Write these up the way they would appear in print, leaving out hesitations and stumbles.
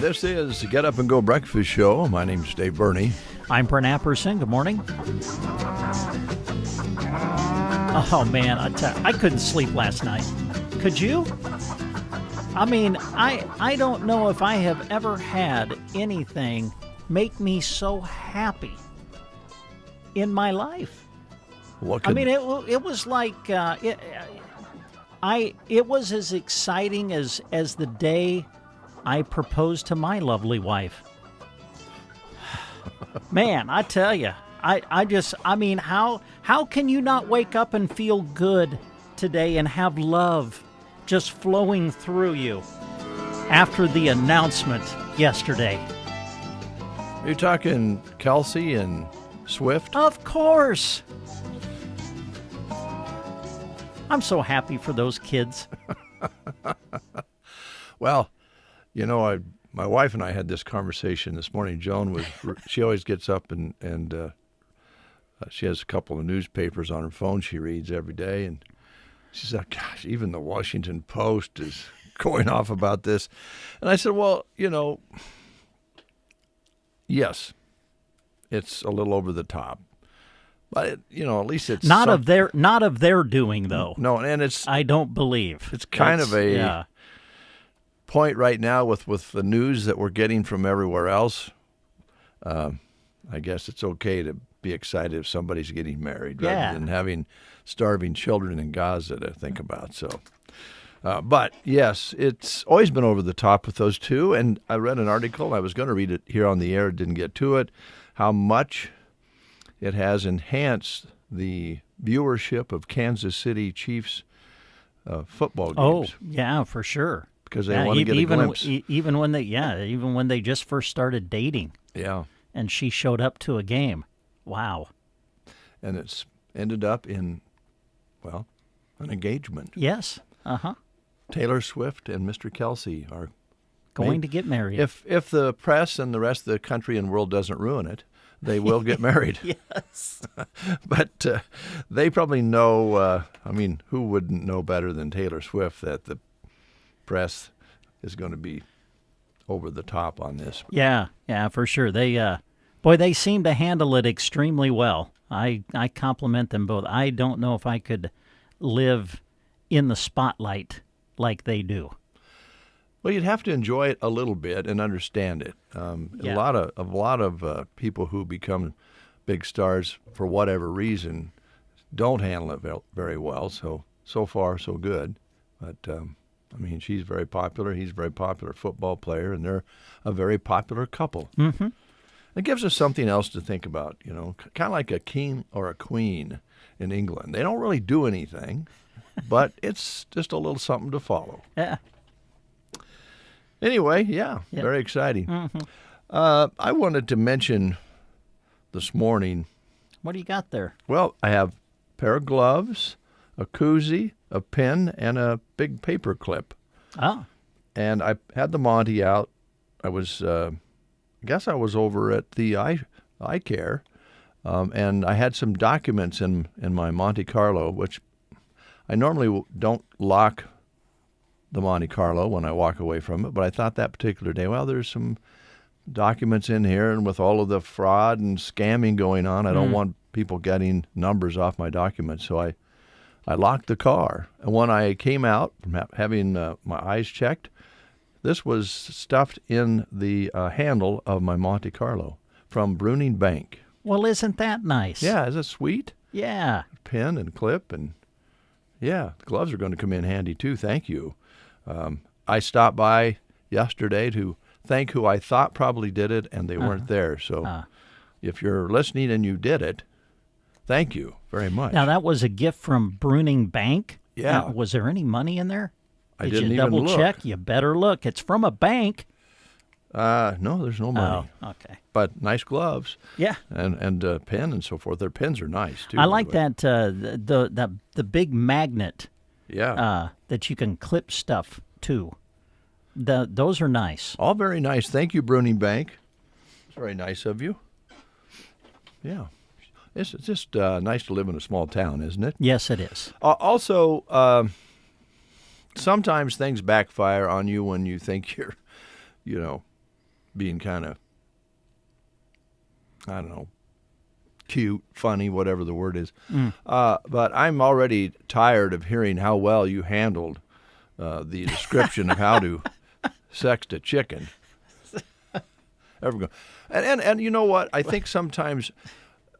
This is the Get Up and Go Breakfast Show. My name's Dave Burney. I'm Brent Apperson. Good morning. Oh, man, I couldn't sleep last night. Could you? I mean, I don't know if I have ever had anything make me so happy in my life. I mean, it was like it was as exciting as the day I proposed to my lovely wife. Man, I tell you, I mean, how can you not wake up and feel good today and have love just flowing through you after the announcement yesterday? Are you talking Kelsey and Swift? Of course. I'm so happy for those kids. Well, you know, my wife and I had this conversation this morning. Joan she always gets up and she has a couple of newspapers on her phone she reads every day, and she said, gosh, even the Washington Post is going off about this. And I said, well, you know, yes, it's a little over the top. But you know, at least it's not of their doing, though. No, and it's I don't believe it's kind of a point right now with the news that we're getting from everywhere else. I guess it's okay to be excited if somebody's getting married rather than having starving children in Gaza to think about. So, but yes, it's always been over the top with those two. And I read an article. I was going to read it here on the air, didn't get to it. How much it has enhanced the viewership of Kansas City Chiefs football games. Oh, yeah, for sure. Because they want to get a glimpse. Even when they just first started dating. Yeah. And she showed up to a game. Wow. And it's ended up in, well, an engagement. Yes. Uh-huh. Taylor Swift and Mr. Kelsey are going to get married. If the press and the rest of the country and world doesn't ruin it, they will get married. Yes. But they probably know, I mean, who wouldn't know better than Taylor Swift that the press is going to be over the top on this. Yeah, for sure. They seem to handle it extremely well. I compliment them both. I don't know if I could live in the spotlight like they do. Well, you'd have to enjoy it a little bit and understand it. A lot of people who become big stars for whatever reason don't handle it very well. So far, so good. But I mean, she's very popular. He's a very popular football player, and they're a very popular couple. Mm-hmm. It gives us something else to think about, you know, kind of like a king or a queen in England. They don't really do anything, but it's just a little something to follow. Yeah. Anyway, very exciting. Mm-hmm. I wanted to mention this morning. What do you got there? Well, I have a pair of gloves, a koozie, a pen, and a big paper clip. Oh. And I had the Monty out. I was, I guess I was over at the eye care, and I had some documents in my Monte Carlo, which I normally don't lock the Monte Carlo when I walk away from it, but I thought that particular day, well, there's some documents in here, and with all of the fraud and scamming going on, I don't want people getting numbers off my documents, so I locked the car. And when I came out from having my eyes checked, this was stuffed in the handle of my Monte Carlo from Bruning Bank. Well, isn't that nice? Yeah, is it sweet? Yeah. Pen and clip, and the gloves are going to come in handy too. Thank you. I stopped by yesterday to thank who I thought probably did it, and they weren't there. So if you're listening and you did it, thank you very much. Now, that was a gift from Bruning Bank? Yeah. Now, was there any money in there? I didn't you even double look. check? You better look. It's from a bank. No, there's no money. Oh, okay. But nice gloves. Yeah. And pen and so forth. Their pens are nice, too. I like that, the big magnet that you can clip stuff to. Those are nice. All very nice. Thank you, Bruning Bank. It's very nice of you. Yeah. It's just nice to live in a small town, isn't it? Yes, it is. Also, sometimes things backfire on you when you think you're, being kind of, I don't know, cute, funny, whatever the word is. But I'm already tired of hearing how well you handled the description of how to sext a chicken. And you know what? I think sometimes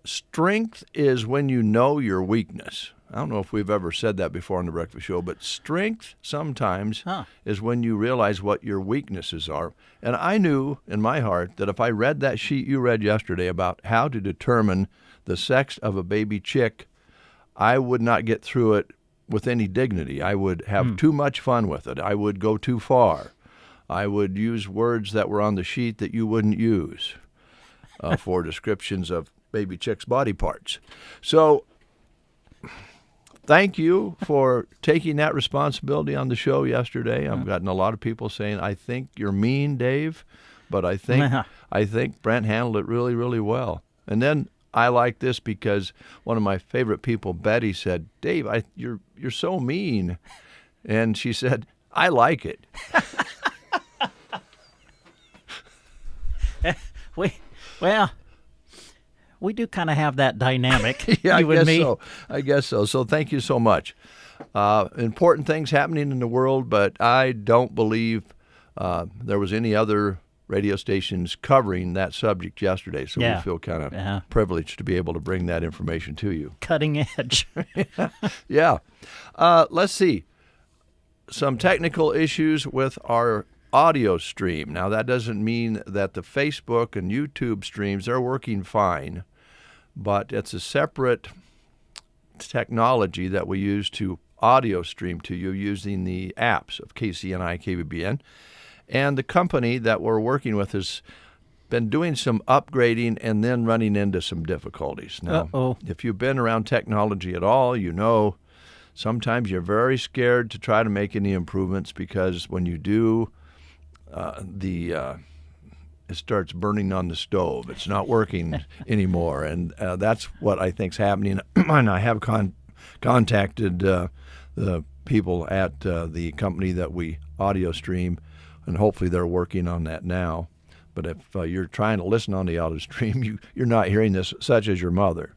strength is when you know your weakness. I don't know if we've ever said that before on the breakfast show, but strength sometimes is when you realize what your weaknesses are. And I knew in my heart that if I read that sheet you read yesterday about how to determine the sex of a baby chick, I would not get through it with any dignity. I would have too much fun with it. I would go too far. I would use words that were on the sheet that you wouldn't use for descriptions of baby chicks' body parts. So thank you for taking that responsibility on the show yesterday. I've gotten a lot of people saying, I think you're mean, Dave, but I think Brent handled it really, really well. And then I like this because one of my favorite people, Betty, said, Dave, you're so mean. And she said, I like it. We do kind of have that dynamic, yeah, you and me. So. I guess so. So thank you so much. Important things happening in the world, but I don't believe there was any other radio stations covering that subject yesterday. So we feel kind of privileged to be able to bring that information to you. Cutting edge. Yeah. Let's see. Some technical issues with our audio stream. Now, that doesn't mean that the Facebook and YouTube streams, they're working fine, but it's a separate technology that we use to audio stream to you using the apps of KCNI, KBBN. And the company that we're working with has been doing some upgrading and then running into some difficulties. Now, if you've been around technology at all, you know sometimes you're very scared to try to make any improvements because when you do, it starts burning on the stove. It's not working anymore, and that's what I think's happening. And I have contacted the people at the company that we audio stream, and hopefully they're working on that now. But if you're trying to listen on the audio stream, you're not hearing this, such as your mother.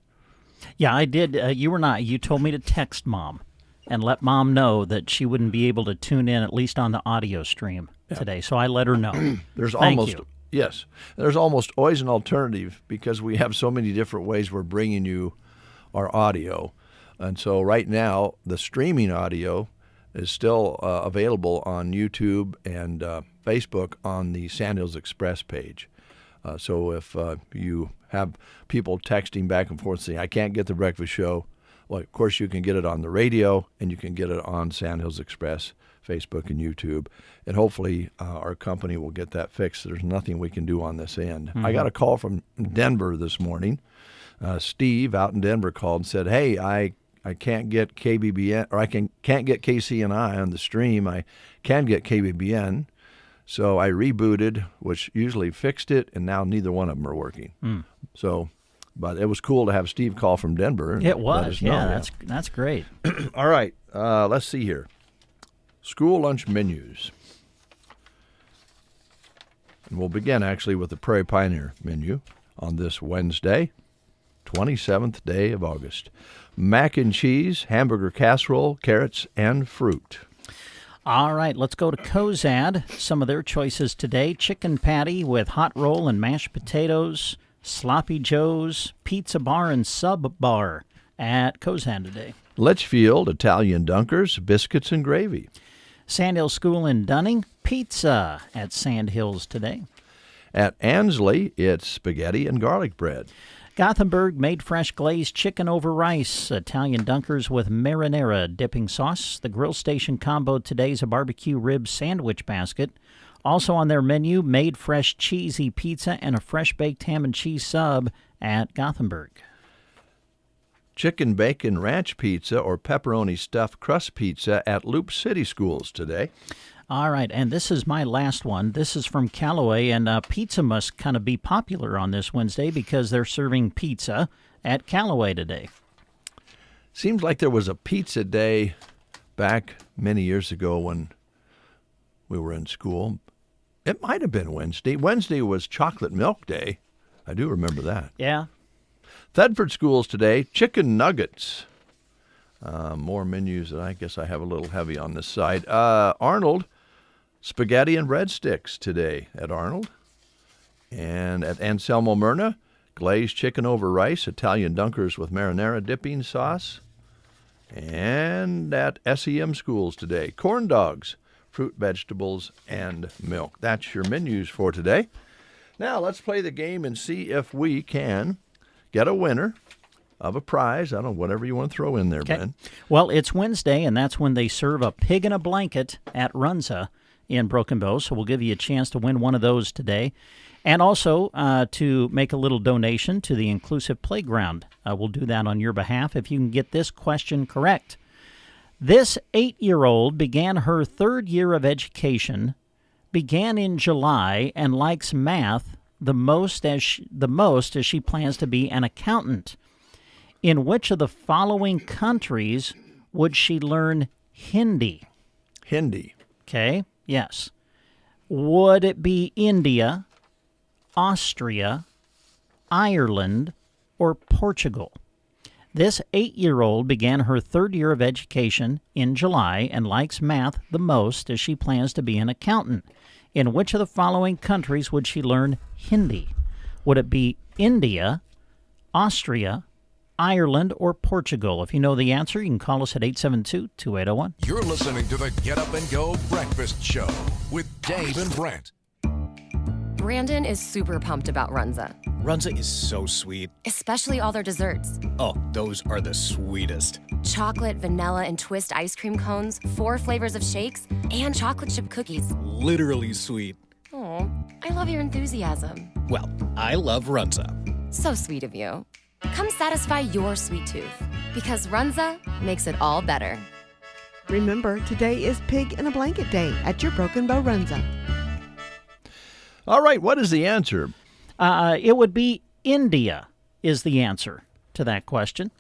Yeah, I did. You were not. You told me to text Mom and let Mom know that she wouldn't be able to tune in, at least on the audio stream today. So I let her know. There's there's almost always an alternative because we have so many different ways we're bringing you our audio. And so right now, the streaming audio is still available on YouTube and Facebook on the Sandhills Express page. So if you have people texting back and forth saying, I can't get the breakfast show, well, of course, you can get it on the radio, and you can get it on Sandhills Express, Facebook, and YouTube. And hopefully our company will get that fixed. There's nothing we can do on this end. I got a call from Denver this morning. Steve out in Denver called and said, hey, I can't get KBBN, or I can't get KCNI on the stream. I can get KBBN. So I rebooted, which usually fixed it, and now neither one of them are working. But it was cool to have Steve call from Denver. It was, that's great. All right, let's see here. School lunch menus. And we'll begin actually with the Prairie Pioneer menu on this Wednesday, 27th day of August. Mac and cheese, hamburger casserole, carrots, and fruit. All right, let's go to Cozad. Some of their choices today: chicken patty with hot roll and mashed potatoes, Sloppy Joe's, Pizza Bar and Sub Bar at Cozad today. Litchfield, Italian Dunkers, biscuits and gravy. Sandhill School in Dunning, pizza at Sandhills today. At Ansley, it's spaghetti and garlic bread. Gothenburg made fresh glazed chicken over rice, Italian Dunkers with marinara dipping sauce. The grill station combo today is a barbecue rib sandwich basket. Also on their menu, made fresh cheesy pizza and a fresh baked ham and cheese sub at Gothenburg. Chicken bacon ranch pizza or pepperoni stuffed crust pizza at Loop City Schools today. All right, and this is my last one. This is from Callaway, and pizza must kind of be popular on this Wednesday because they're serving pizza at Callaway today. Seems like there was a pizza day back many years ago when we were in school. It might have been Wednesday. Wednesday was Chocolate Milk Day. I do remember that. Yeah. Thedford schools today, chicken nuggets. More menus that I guess I have a little heavy on this side. Arnold, spaghetti and breadsticks today at Arnold. And at Anselmo Myrna, glazed chicken over rice, Italian dunkers with marinara dipping sauce. And at SEM schools today, corn dogs, fruit, vegetables, and milk. That's your menus for today. Now let's play the game and see if we can get a winner of a prize. I don't know, whatever you want to throw in there, Okay. Ben. Well, it's Wednesday, and that's when they serve a pig in a blanket at Runza in Broken Bow, so we'll give you a chance to win one of those today. And also to make a little donation to the Inclusive Playground. We'll do that on your behalf if you can get this question correct. This 8-year-old began her 3rd year of education, began in July, and likes math the most as she plans to be an accountant. In which of the following countries would she learn Hindi? Hindi. Okay, yes. Would it be India, Austria, Ireland, or Portugal? This 8-year-old began her 3rd year of education in July and likes math the most as she plans to be an accountant. In which of the following countries would she learn Hindi? Would it be India, Austria, Ireland, or Portugal? If you know the answer, you can call us at 872-2801. You're listening to the Get Up and Go Breakfast Show with Dave and Brent. Brandon is super pumped about Runza, Runza is so sweet. especially all their desserts. Oh, those are the sweetest. Chocolate, vanilla, and twist ice cream cones, 4 flavors of shakes, and chocolate chip cookies. Literally sweet. Oh, I love your enthusiasm. Well, I love Runza. So sweet of you. Come satisfy your sweet tooth, because Runza makes it all better. Remember, today is Pig in a Blanket Day at your Broken Bow Runza. All right, what is the answer? It would be India is the answer to that question.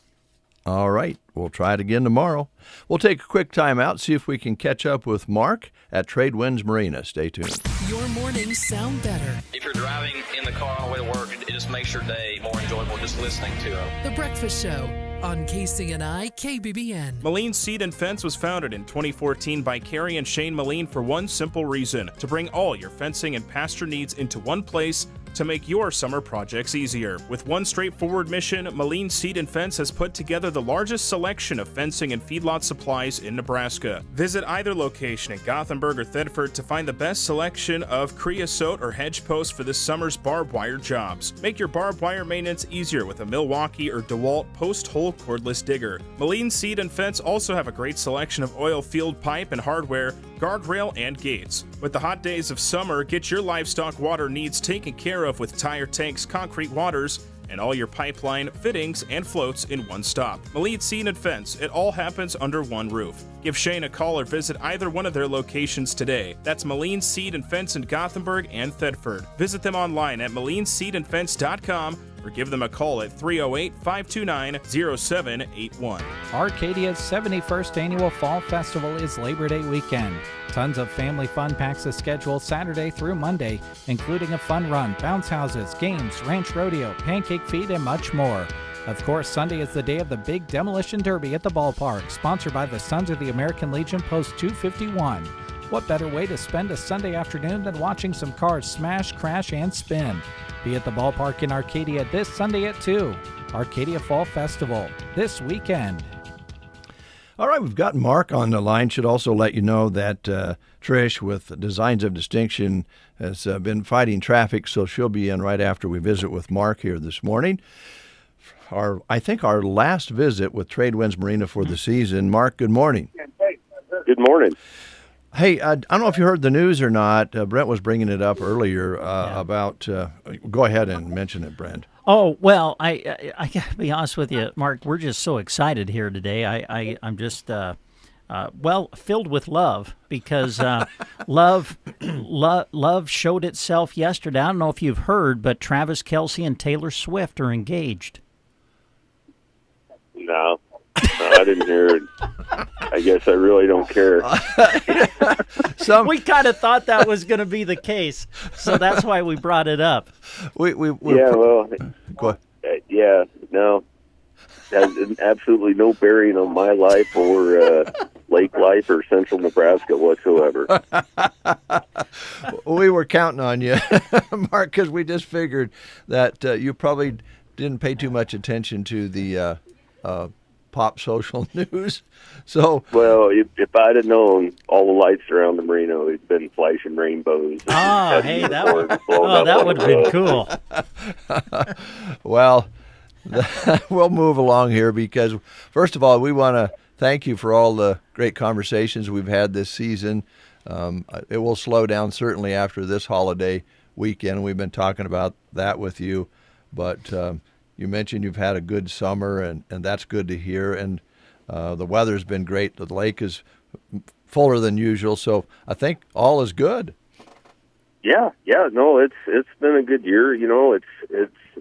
All right, we'll try it again tomorrow. We'll take a quick time out, see if we can catch up with Mark at Tradewinds Marina. Stay tuned. Your mornings sound better. If you're driving in the car on the way to work, it just makes your day more enjoyable just listening to them. The Breakfast Show on KCNI KBBN. Moline Seed and Fence was founded in 2014 by Carrie and Shane Moline for one simple reason: to bring all your fencing and pasture needs into one place to make your summer projects easier. With one straightforward mission, Moline Seed and Fence has put together the largest selection of fencing and feedlot supplies in Nebraska. Visit either location in Gothenburg or Thedford to find the best selection of creosote or hedge posts for this summer's barbed wire jobs. Make your barbed wire maintenance easier with a Milwaukee or DeWalt post-hole cordless digger. Moline Seed and Fence also have a great selection of oil field pipe and hardware, guardrail, and gates. With the hot days of summer, get your livestock water needs taken care of with tire tanks, concrete waters, and all your pipeline, fittings, and floats in one stop. Moline Seed and Fence, it all happens under one roof. Give Shane a call or visit either one of their locations today. That's Moline Seed and Fence in Gothenburg and Thedford. Visit them online at molineseedandfence.com or give them a call at 308-529-0781. Arcadia's 71st Annual Fall Festival is Labor Day weekend. Tons of family fun packs are scheduled Saturday through Monday, including a fun run, bounce houses, games, ranch rodeo, pancake feed, and much more. Of course, Sunday is the day of the big Demolition Derby at the ballpark, sponsored by the Sons of the American Legion Post 251. What better way to spend a Sunday afternoon than watching some cars smash, crash, and spin? Be at the ballpark in Arcadia this Sunday at 2. Arcadia Fall Festival, this weekend. All right, we've got Mark on the line. Should also let you know that Trish with Designs of Distinction has been fighting traffic, so she'll be in right after we visit with Mark here this morning. I think our last visit with Tradewinds Marina for the season. Mark, good morning. Good morning. Hey, I don't know if you heard the news or not. Brent was bringing it up earlier about. Go ahead and mention it, Brent. Oh, well, I got to be honest with you, Mark. We're just so excited here today. I'm just, filled with love because love showed itself yesterday. I don't know if you've heard, but Travis Kelce and Taylor Swift are engaged. No, I didn't hear it. I guess I really don't care. We kind of thought that was going to be the case, so that's why we brought it up. Go ahead. Yeah, no, has absolutely no bearing on my life or lake life or central Nebraska whatsoever. We were counting on you, Mark, because we just figured that you probably didn't pay too much attention to the pop social news. So, well, if I'd have known all the lights around the marina had been flashing rainbows. Oh, hey, that would have been cool. Well, we'll move along here because, first of all, we want to thank you for all the great conversations we've had this season. It will slow down certainly after this holiday weekend. We've been talking about that with you, but you mentioned you've had a good summer, and that's good to hear. And the weather's been great. The lake is fuller than usual, so I think all is good. Yeah, no, it's been a good year. You know,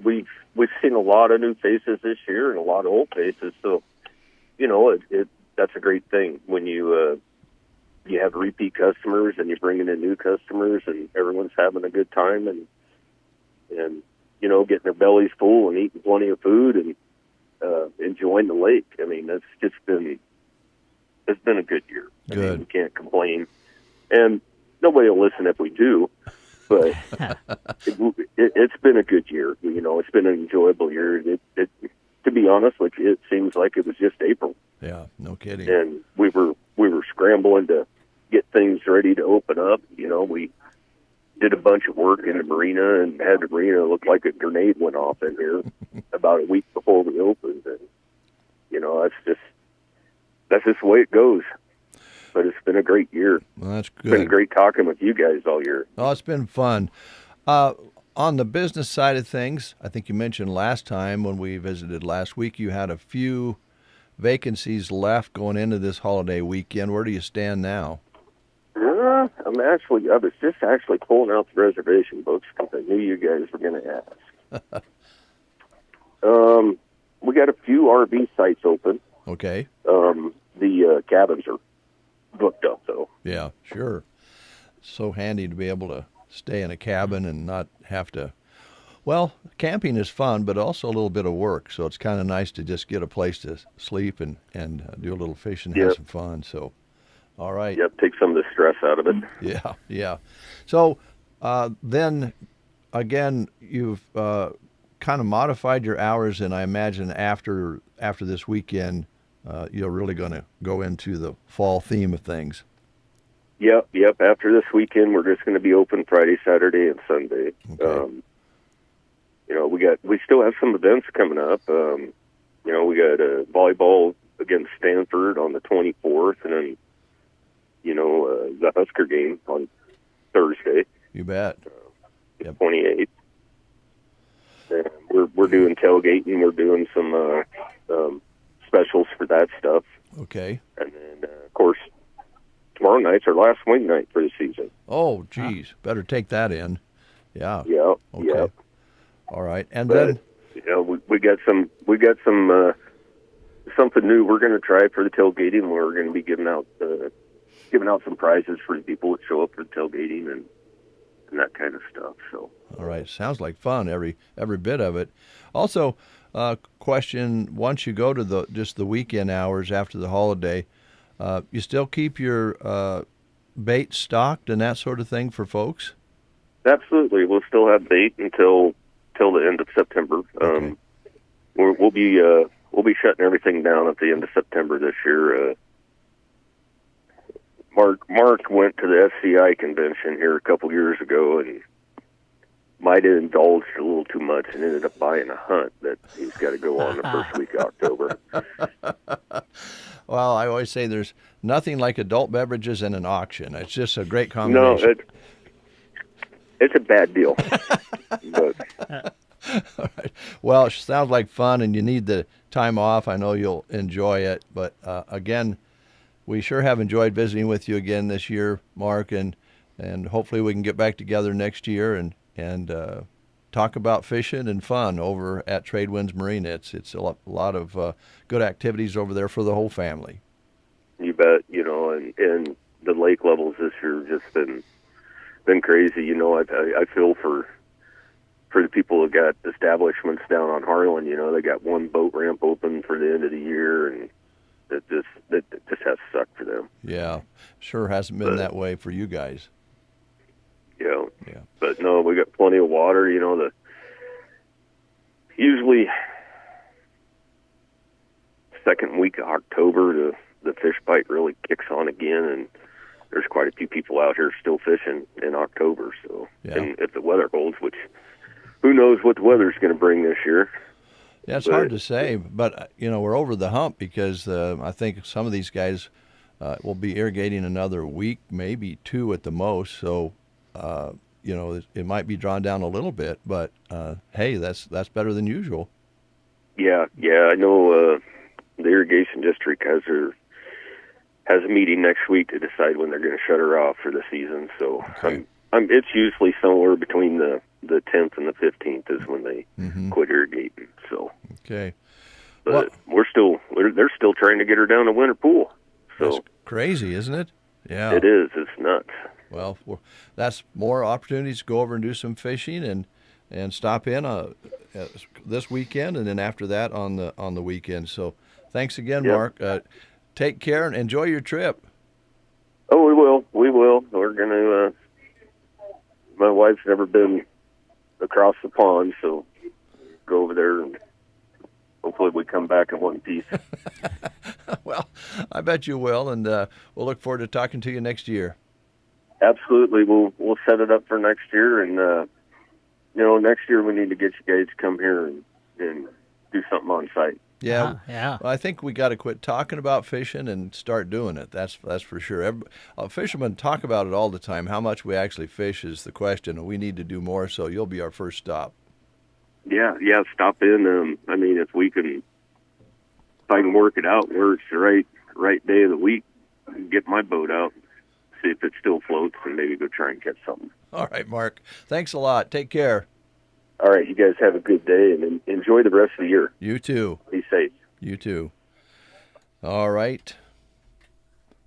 we've seen a lot of new faces this year and a lot of old faces. So, you know, that's a great thing when you have repeat customers and you're bringing in new customers and everyone's having a good time and you know, getting their bellies full and eating plenty of food and enjoying the lake. I mean, it's been a good year. Good. I mean, we can't complain, and nobody will listen if we do. But it's been a good year. You know, it's been an enjoyable year. To be honest, like it seems like it was just April. Yeah, no kidding. And we were scrambling to get things ready to open up. You know, we did a bunch of work in the marina and had the marina look like a grenade went off in here about a week before we opened. And you know, that's just the way it goes. But it's been a great year. Well, that's good. It's been great talking with you guys all year. Oh, it's been fun. On the business side of things, I think you mentioned last time when we visited last week, you had a few vacancies left going into this holiday weekend. Where do you stand now? I was just actually pulling out the reservation books because I knew you guys were going to ask. We got a few RV sites open. Okay. The cabins are booked up, though. Yeah, sure. So handy to be able to stay in a cabin and not have to. Well, camping is fun, but also a little bit of work. So it's kind of nice to just get a place to sleep and do a little fishing and have some fun. So, all right. Yep, take some of the stress out of it. Yeah. So then, again, you've kind of modified your hours, and I imagine after this weekend, you're really going to go into the fall theme of things. Yep. After this weekend, we're just going to be open Friday, Saturday, and Sunday. Okay. You know, we still have some events coming up. You know, we got volleyball against Stanford on the 24th, and then, you know, the Husker game on Thursday. You bet. The 28th. And we're doing tailgating. We're doing some specials for that stuff. Okay. And then, of course, tomorrow night's our last swing night for the season. Oh, geez. Better take that in. Yeah. Yep. Okay. Yep. All right. And but, then, you know, we got some something new we're going to try for the tailgating. We're going to be giving out some prizes for the people that show up for the tailgating and that kind of stuff. So. All right. Sounds like fun, every bit of it. Also, question, once you go to just the weekend hours after the holiday, you still keep your bait stocked and that sort of thing for folks? Absolutely. We'll still have bait until the end of September. Okay. We'll be shutting everything down at the end of September this year. Mark went to the SCI convention here a couple years ago and might have indulged a little too much and ended up buying a hunt that he's got to go on the first week of October. Well, I always say there's nothing like adult beverages and an auction. It's just a great combination. No, it's a bad deal. But. All right. Well, it sounds like fun, and you need the time off. I know you'll enjoy it. But, again, we sure have enjoyed visiting with you again this year, Mark, and hopefully we can get back together next year and talk about fishing and fun over at Tradewinds Marina. It's a lot of good activities over there for the whole family. You bet. And the lake levels this year have just been crazy. I feel for the people who got establishments down on Harlan. They got one boat ramp open for the end of the year, and it just has sucked for them. Yeah, sure hasn't been that way for you guys. Yeah. But no, we got plenty of water. Usually second week of October, the fish bite really kicks on again, and there's quite a few people out here still fishing in October. So, and if the weather holds, which who knows what the weather's going to bring this year. Yeah, it's hard to say, but we're over the hump because I think some of these guys will be irrigating another week, maybe 2 at the most. So, it might be drawn down a little bit, but hey, that's better than usual. Yeah, I know the irrigation district has a meeting next week to decide when they're going to shut her off for the season. So it's usually somewhere between the 10th and the 15th is when they quit irrigating. So but they're still trying to get her down to winter pool. So that's crazy, isn't it? Yeah, it is. It's nuts. Well, that's more opportunities to go over and do some fishing and stop in this weekend, and then after that on the weekend. So thanks again, Mark. Take care and enjoy your trip. Oh, we will. We're going to, my wife's never been across the pond, so go over there and hopefully we come back in one piece. Well, I bet you will, and we'll look forward to talking to you next year. Absolutely. We'll set it up for next year, and, next year we need to get you guys to come here and do something on site. Yeah. Yeah. Well, I think we got to quit talking about fishing and start doing it. That's for sure. Fishermen talk about it all the time. How much we actually fish is the question, and we need to do more. So you'll be our first stop. Yeah. Stop in. If I can work it out where it's the right day of the week, get my boat out, see if it still floats, and maybe go try and catch something. All right, Mark. Thanks a lot. Take care. All right, you guys have a good day and enjoy the rest of the year. You too. Be safe. You too. All right.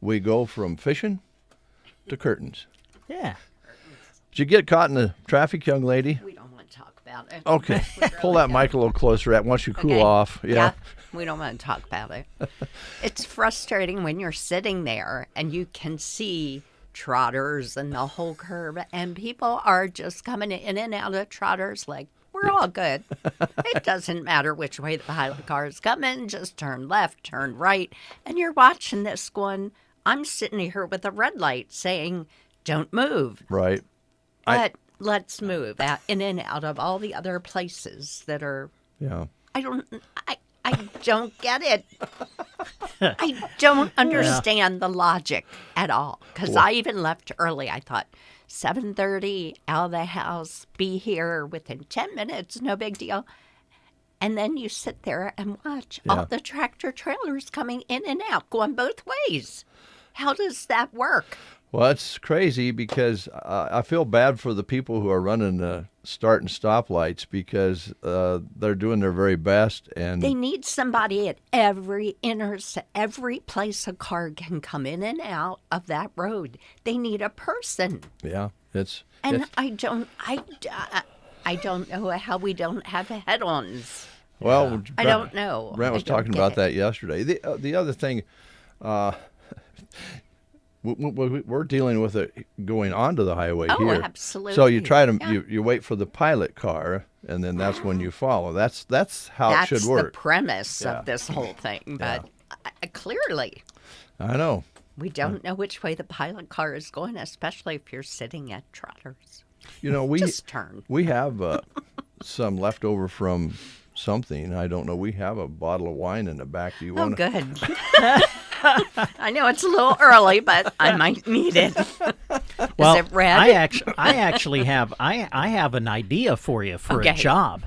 We go from fishing to curtains. Yeah. Did you get caught in the traffic, young lady? We don't want to talk about it. Okay. Pull that mic a little closer once you cool off. Yeah. We don't want to talk about it. It's frustrating when you're sitting there and you can see trotters and the whole curve, and people are just coming in and out of trotters like, we're all good. It doesn't matter which way the pilot car is coming, just turn left, turn right. And you're watching this going, I'm sitting here with a red light saying, don't move. Right. But let's move out in and out of all the other places that are. Yeah. I don't get it. I don't understand the logic at all. Because I even left early. I thought 7:30 out of the house, be here within 10 minutes, no big deal. And then you sit there and watch all the tractor trailers coming in and out, going both ways. How does that work? Well, it's crazy because I feel bad for the people who are running the start and stop lights because they're doing their very best. And they need somebody at every place a car can come in and out of that road. They need a person. Yeah, I don't know how we don't have head-ons. Well, I don't know. Brent was talking about that yesterday. The other thing. We're dealing with it going onto the highway here. Oh, absolutely. So you try to you wait for the pilot car, and then that's when you follow. That's how it should work. That's the premise of this whole thing. But clearly, I know we don't know which way the pilot car is going, especially if you're sitting at trotters. We just turn. We have some leftover from something. I don't know. We have a bottle of wine in the back. Do you want? Oh, good. I know it's a little early, but I might need it. Well, is it red? I actually have I have an idea for you for a job.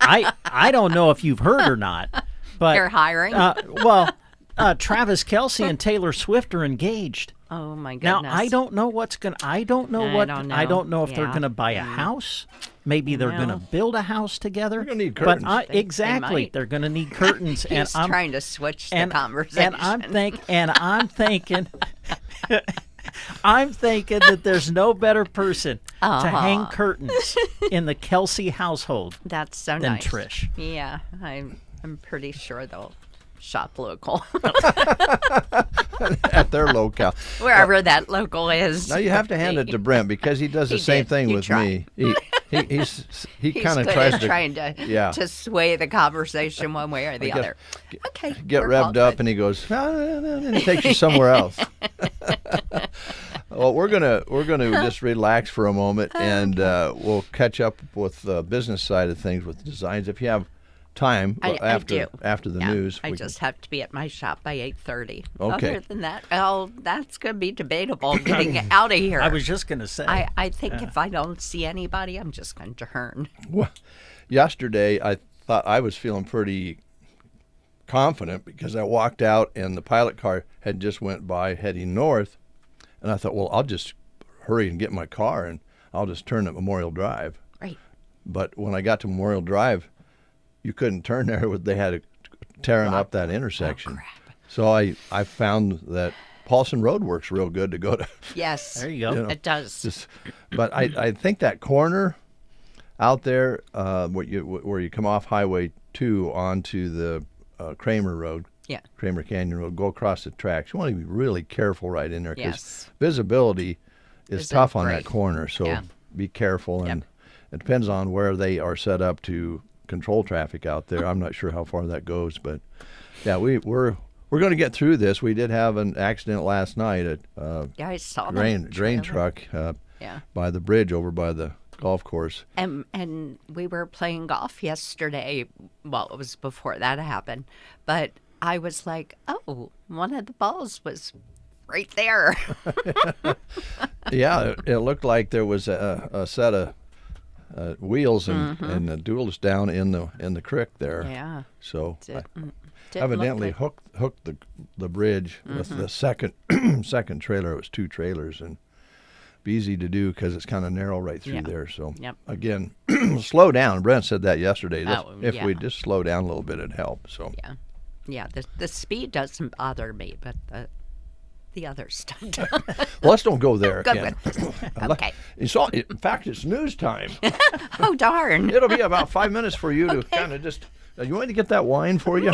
I don't know if you've heard or not, but they're hiring. Travis Kelce and Taylor Swift are engaged. Oh my goodness! Now I don't know what's gonna. I don't know if they're gonna buy a house. Maybe they're going to Well. build a house together. They're gonna need But curtains. They exactly, might. they're going to need curtains. He's and trying to switch the conversation. And I'm thinking, I'm thinking that there's no better person to hang curtains in the Kelsey household That's so than nice. Trish. Yeah, I'm pretty sure they'll shop local. At their locale. Wherever that local is. Now you have to hand it to Brent because he does the same did. thing He with tried. me. He He's kind of good tries at to trying to sway the conversation one way or the guess- other. Okay. get we're revved all up, good. and he goes, and he takes you somewhere else. Well, we're gonna just relax for a moment, and we'll catch up with the business side of things with designs if you have time I do. after the Yeah, news. I we just have to be at my shop by 8:30. Okay. Other than that, that's going to be debatable getting out of here. I was just going to say. I think if I don't see anybody, I'm just going to turn. Well, yesterday I thought I was feeling pretty confident because I walked out and the pilot car had just went by heading north, and I thought, well, I'll just hurry and get my car and I'll just turn at Memorial Drive. Right. But when I got to Memorial Drive, you couldn't turn there. They had tearing up that intersection. Oh, crap. So I found that Paulson Road works real good to go to. Yes. There you go. It does. But I think that corner out there where you come off Highway 2 onto the Kramer Road, Yeah. Kramer Canyon Road, go across the tracks. You want to be really careful right in there because Yes. visibility is Isn't tough on great. that corner. So Yeah. be careful, and it depends on where they are set up to control traffic out there. I'm not sure how far that goes, but yeah, we're going to get through this. We did have an accident last night at Yeah, I saw grain that truck Yeah. by the bridge over by the golf course. And we were playing golf yesterday. Well, it was before that happened. But I was like, oh, one of the balls was right there. Yeah, it looked like there was a set of wheels and duals down in the creek there. Yeah. So Didn't evidently look hooked the bridge with the second trailer. It was two trailers, and be easy to do because it's kind of narrow right through there. So again, slow down. Brent said that yesterday. If we just slow down a little bit, it'd help. So Yeah, the speed doesn't bother me, but the other stuff does. well, let's don't go there Good again. Okay. In fact, it's news time. Oh, darn. It'll be about 5 minutes for you to kind of just. You want me to get that wine for you?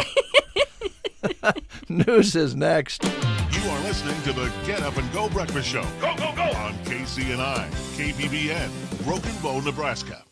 News is next. You are listening to the Get Up and Go Breakfast Show. Go, go, go! On KCNI, KBBN, Broken Bow, Nebraska.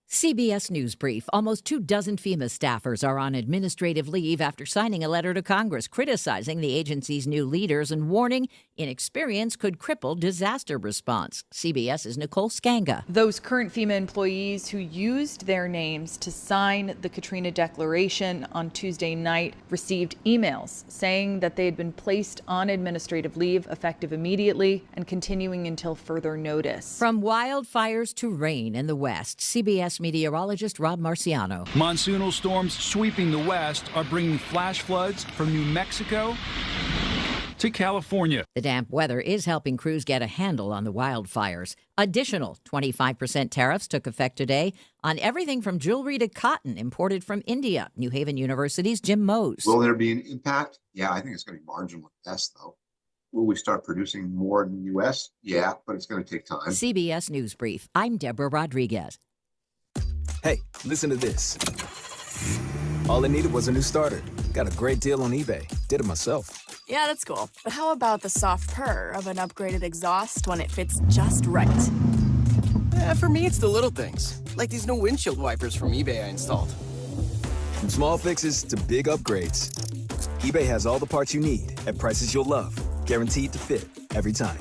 CBS News Brief. Almost 24 FEMA staffers are on administrative leave after signing a letter to Congress criticizing the agency's new leaders and warning inexperience could cripple disaster response. CBS's Nicole Skanga. Those current FEMA employees who used their names to sign the Katrina Declaration on Tuesday night received emails saying that they had been placed on administrative leave effective immediately and continuing until further notice. From wildfires to rain in the West, CBS meteorologist Rob Marciano. Monsoonal storms sweeping the West are bringing flash floods from New Mexico to California. The damp weather is helping crews get a handle on the wildfires. Additional 25% tariffs took effect today on everything from jewelry to cotton imported from India. New Haven University's Jim Mose. Will there be an impact? Yeah, I think it's going to be marginal at best, though. Will we start producing more in the U.S.? Yeah, but it's going to take time. CBS News Brief. I'm Deborah Rodriguez. Hey, listen to this. All I needed was a new starter. Got a great deal on eBay. Did it myself. Yeah, that's cool. But how about the soft purr of an upgraded exhaust when it fits just right? For me, it's the little things, like these new windshield wipers from eBay I installed. From small fixes to big upgrades, eBay has all the parts you need at prices you'll love. Guaranteed to fit every time.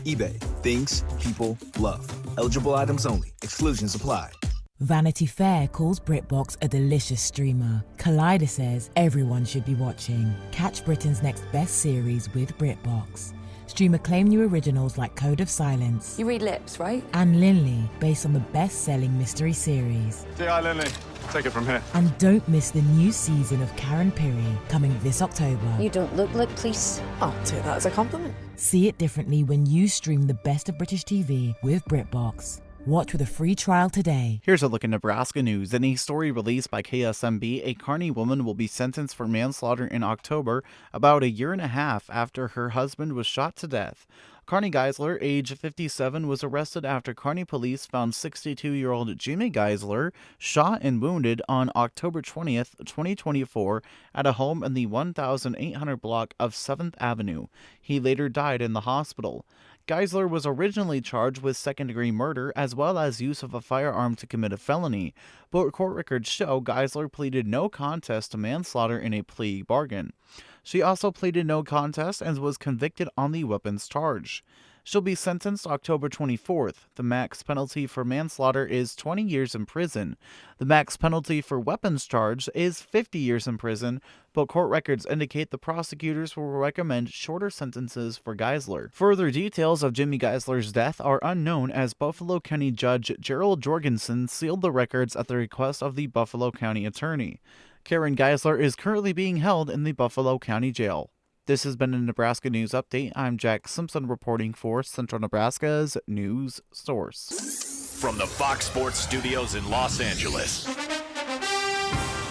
eBay. Things people love. Eligible items only. Exclusions apply. Vanity Fair calls BritBox a delicious streamer. Collider says everyone should be watching. Catch Britain's next best series with BritBox. Stream acclaimed new originals like Code of Silence. You read lips, right? And Linley, based on the best-selling mystery series. Say hi, Linley. Take it from here. And don't miss the new season of Karen Piri, coming this October. You don't look like police. I'll take that as a compliment. See it differently when you stream the best of British TV with BritBox. Watch with a free trial today. Here's a look at Nebraska news. In a story released by KSMB, a Kearney woman will be sentenced for manslaughter in October, about a year and a half after her husband was shot to death. Kearney Geisler, age 57, was arrested after Kearney police found 62-year-old Jimmy Geisler shot and wounded on October 20th, 2024, at a home in the 1,800 block of 7th Avenue. He later died in the hospital. Geisler was originally charged with second-degree murder as well as use of a firearm to commit a felony, but court records show Geisler pleaded no contest to manslaughter in a plea bargain. She also pleaded no contest and was convicted on the weapons charge. She'll be sentenced October 24th. The max penalty for manslaughter is 20 years in prison. The max penalty for weapons charge is 50 years in prison, but court records indicate the prosecutors will recommend shorter sentences for Geisler. Further details of Jimmy Geisler's death are unknown as Buffalo County Judge Gerald Jorgensen sealed the records at the request of the Buffalo County Attorney. Karen Geisler is currently being held in the Buffalo County Jail. This has been a Nebraska News Update. I'm Jack Simpson reporting for Central Nebraska's news source. From the Fox Sports Studios in Los Angeles,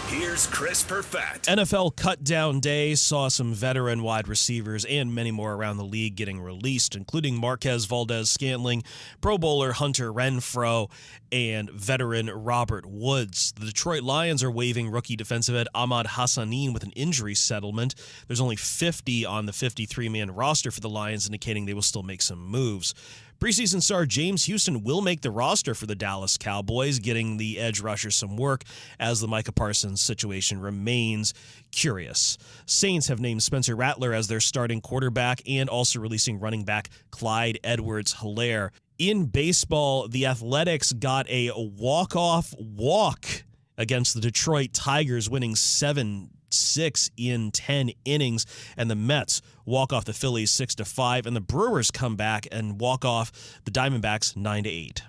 here's Chris Perfett. NFL cut-down day saw some veteran wide receivers and many more around the league getting released, including Marquez Valdez-Scantling, Pro Bowler Hunter Renfrow, and veteran Robert Woods. The Detroit Lions are waiving rookie defensive end Ahmad Hassanin with an injury settlement. There's only 50 on the 53-man roster for the Lions, indicating they will still make some moves. Preseason star James Houston will make the roster for the Dallas Cowboys, getting the edge rusher some work as the Micah Parsons situation remains curious. Saints have named Spencer Rattler as their starting quarterback and also releasing running back Clyde Edwards-Helaire. In baseball, the Athletics got a walk-off walk against the Detroit Tigers, winning 7-6 in 10 innings, and the Mets walk off the Phillies 6-5, and the Brewers come back and walk off the Diamondbacks 9-8.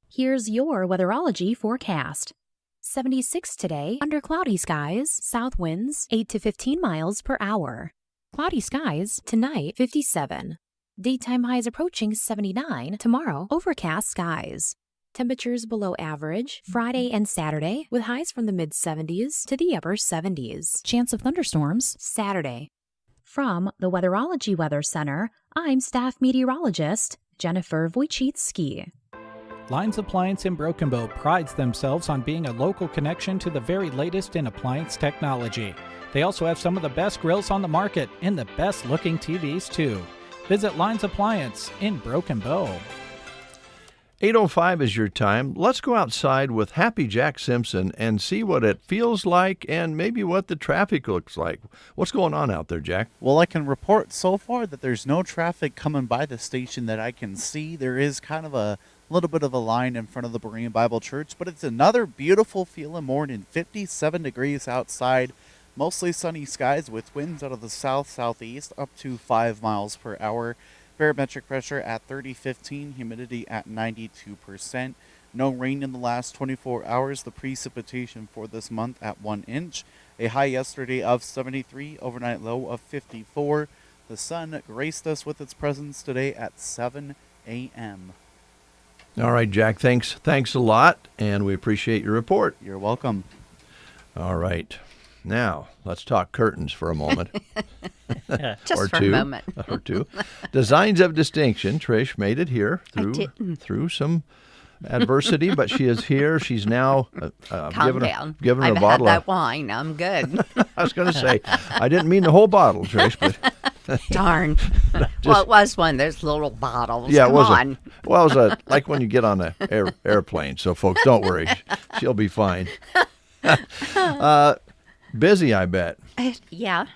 Here's your weatherology forecast. 76 today, under cloudy skies, south winds 8 to 15 miles per hour. Cloudy skies tonight, 57. Daytime highs approaching 79. Tomorrow, overcast skies. Temperatures below average Friday and Saturday, with highs from the mid-70s to the upper 70s. Chance of thunderstorms Saturday. From the Weatherology Weather Center, I'm staff meteorologist Jennifer Wojcicki. Lines Appliance in Broken Bow prides themselves on being a local connection to the very latest in appliance technology. They also have some of the best grills on the market and the best looking TVs too. Visit Lines Appliance in Broken Bow. 8:05 is your time. Let's go outside with Happy Jack Simpson and see what it feels like and maybe what the traffic looks like. What's going on out there, Jack? Well, I can report so far that there's no traffic coming by the station that I can see. There is kind of a little bit of a line in front of the Berean Bible Church, but it's another beautiful feeling morning. 57 degrees outside, mostly sunny skies with winds out of the south-southeast up to 5 miles per hour. Barometric pressure at 30.15, humidity at 92%. No rain in the last 24 hours. The precipitation for this month at 1 inch. A high yesterday of 73, overnight low of 54. The sun graced us with its presence today at 7 a.m. All right, Jack, thanks a lot, and we appreciate your report. You're welcome. All right. Now, let's talk curtains for a moment. Just for a moment. Or two. Designs of Distinction. Trish made it here through some adversity, but she is here. She's now Calm down. given I've a bottle had that of wine. I'm good. I was going to say, I didn't mean the whole bottle, Trish, but darn. Well, it was one of those little bottles. Yeah, Come on. it was like when you get on an airplane. So, folks, don't worry. She'll be fine. Busy, I bet. Yeah,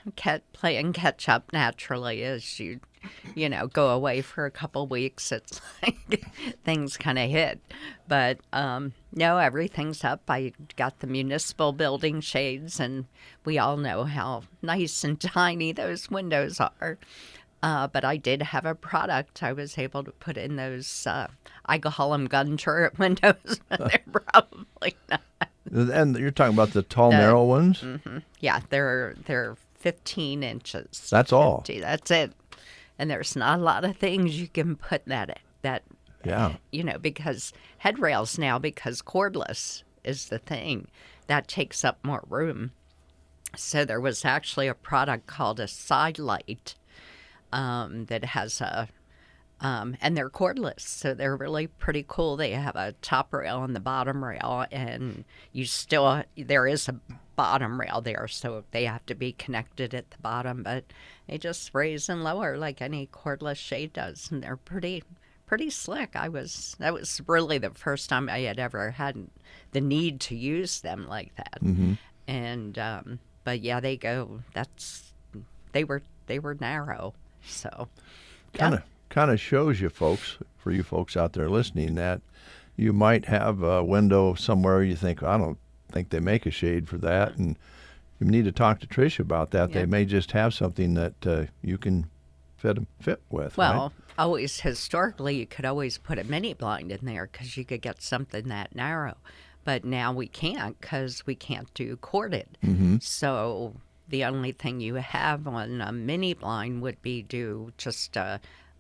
playing catch up naturally as you go away for a couple weeks. It's like things kind of hit. But no, everything's up. I got the municipal building shades, and we all know how nice and tiny those windows are. But I did have a product I was able to put in those, I call them gun turret windows, but they're probably not. And you're talking about the tall, narrow ones? Mm-hmm. Yeah, they're 15 inches. That's all. 50, that's it. And there's not a lot of things you can put that Yeah. Because headrails now, because cordless is the thing, that takes up more room. So there was actually a product called a side light that has and they're cordless, so they're really pretty cool. They have a top rail and the bottom rail, and there is a bottom rail there, so they have to be connected at the bottom, but they just raise and lower like any cordless shade does, and they're pretty slick. That was really the first time I had ever had the need to use them like that. Mm-hmm. And but yeah, they were narrow, so kind of shows you folks, for you folks out there listening, that you might have a window somewhere you think, I don't think they make a shade for that, and you need to talk to Trish about that. They may just have something that you can fit with. Well, right? always historically, you could always put a mini blind in there because you could get something that narrow. But now we can't because we can't do corded. Mm-hmm. So the only thing you have on a mini blind would be do just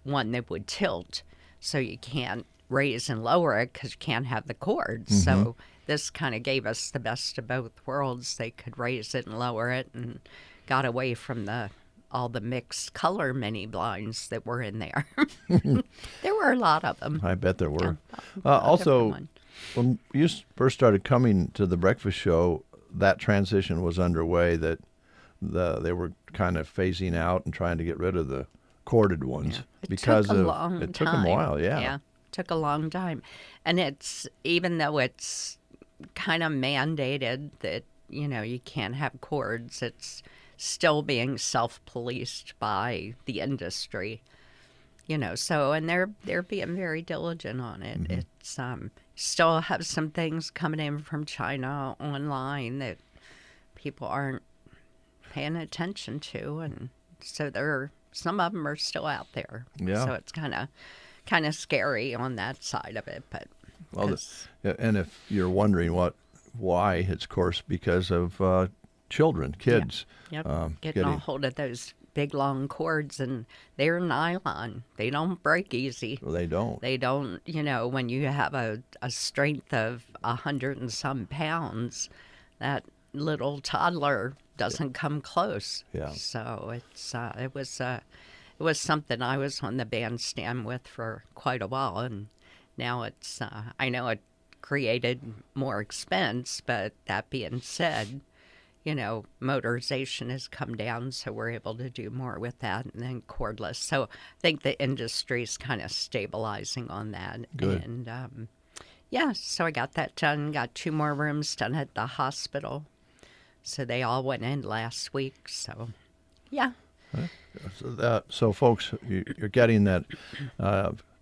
one that would tilt. So you can't raise and lower it because you can't have the cords. Mm-hmm. So this kind of gave us the best of both worlds. They could raise it and lower it, and got away from all the mixed color mini blinds that were in there. There were a lot of them. I bet there were. Yeah, also, when you first started coming to the breakfast show, that transition was underway, that they were kind of phasing out and trying to get rid of the corded ones. It because took a of long it took time. them a while. Yeah, took a long time. And even though it's kind of mandated that you can't have cords, it's still being self-policed by the industry. So, and they're being very diligent on it. Mm-hmm. It's still have some things coming in from China online that people aren't paying attention to, and so some of them are still out there. Yeah. So it's kind of scary on that side of it, but and if you're wondering why, it's of course because of children, kids. Yep. Getting a hold of those big long cords, and they're nylon. They don't break easy. Well, they don't. They don't. When you have a strength of 100 and some pounds, that little toddler doesn't come close. Yeah. So it was something I was on the bandstand with for quite a while, and now it's I know it created more expense, but that being said, motorization has come down, so we're able to do more with that, and then cordless. So I think the industry's kind of stabilizing on that. Good. And so I got that done. Got 2 more rooms done at the hospital. So they all went in last week. So, yeah. So folks, you're getting that.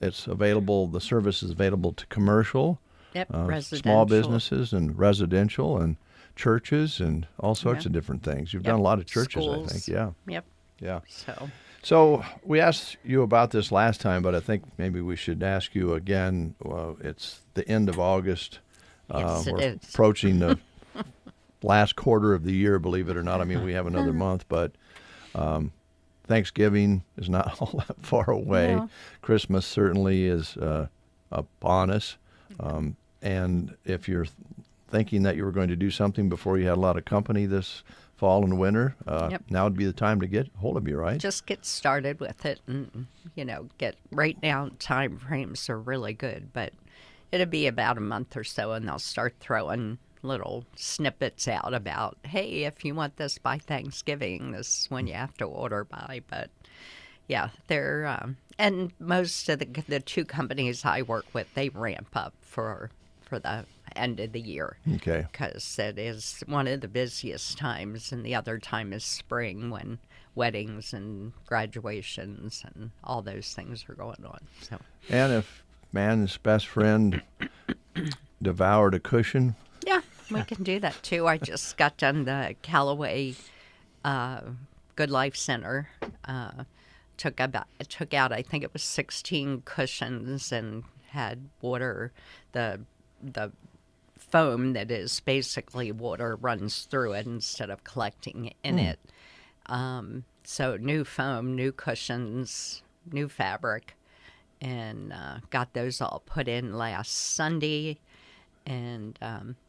It's available. The service is available to commercial, residential, small businesses, and residential, and churches, and all sorts of different things. You've done a lot of churches, schools. I think. Yeah. Yep. Yeah. So we asked you about this last time, but I think maybe we should ask you again. It's the end of August. Yes, we're it is. approaching the last quarter of the year, believe it or not. I mean, we have another month, but Thanksgiving is not all that far away. No. Christmas certainly is upon us. And if you're thinking that you were going to do something before you had a lot of company this fall and winter, now would be the time to get hold of you, right? Just get started with it, and get right now. Time frames are really good, but it'll be about a month or so, and they'll start throwing little snippets out about, hey, if you want this by Thanksgiving, this is when you have to order by. But yeah, they're and most of the 2 companies I work with, they ramp up for the end of the year. Okay. Because it is one of the busiest times, and the other time is spring, when weddings and graduations and all those things are going on. So. And if man's best friend devoured a cushion. Yeah, we can do that too. I just got done the Callaway Good Life Center. Took out I think it was 16 cushions, and had water. The foam that is basically water runs through it instead of collecting in it. So new foam, new cushions, new fabric, and got those all put in last Sunday, and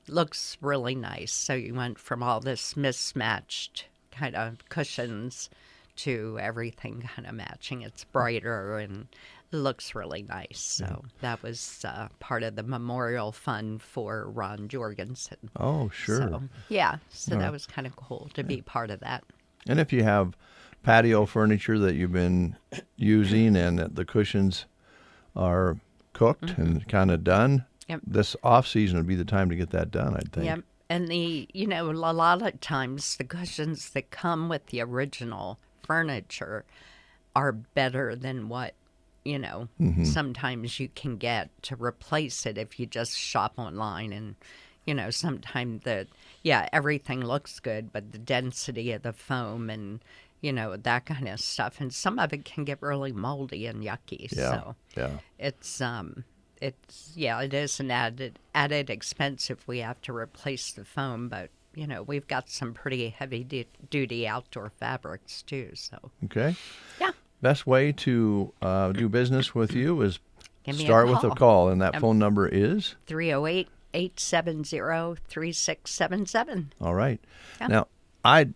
looks really nice. So you went from all this mismatched kind of cushions to everything kind of matching. It's brighter and looks really nice. So that was part of the memorial fund for Ron Jorgensen. Oh, sure. So, yeah, so All that right. was kind of cool to be part of that. And if you have patio furniture that you've been using and that the cushions are cooked and kind of done, Yep. this off season would be the time to get that done, I think. Yep. And a lot of times the cushions that come with the original furniture are better than what, sometimes you can get to replace it if you just shop online. And, sometimes everything looks good, but the density of the foam and, that kind of stuff. And some of it can get really moldy and yucky. Yeah. So Yeah. it is an added expense if we have to replace the foam, but we've got some pretty heavy duty outdoor fabrics too. So Okay. yeah, Best way to do business with you is Give me a start with a call. call, and that Yep. phone number is 308-870-3677. all right. Yeah. Now, I'd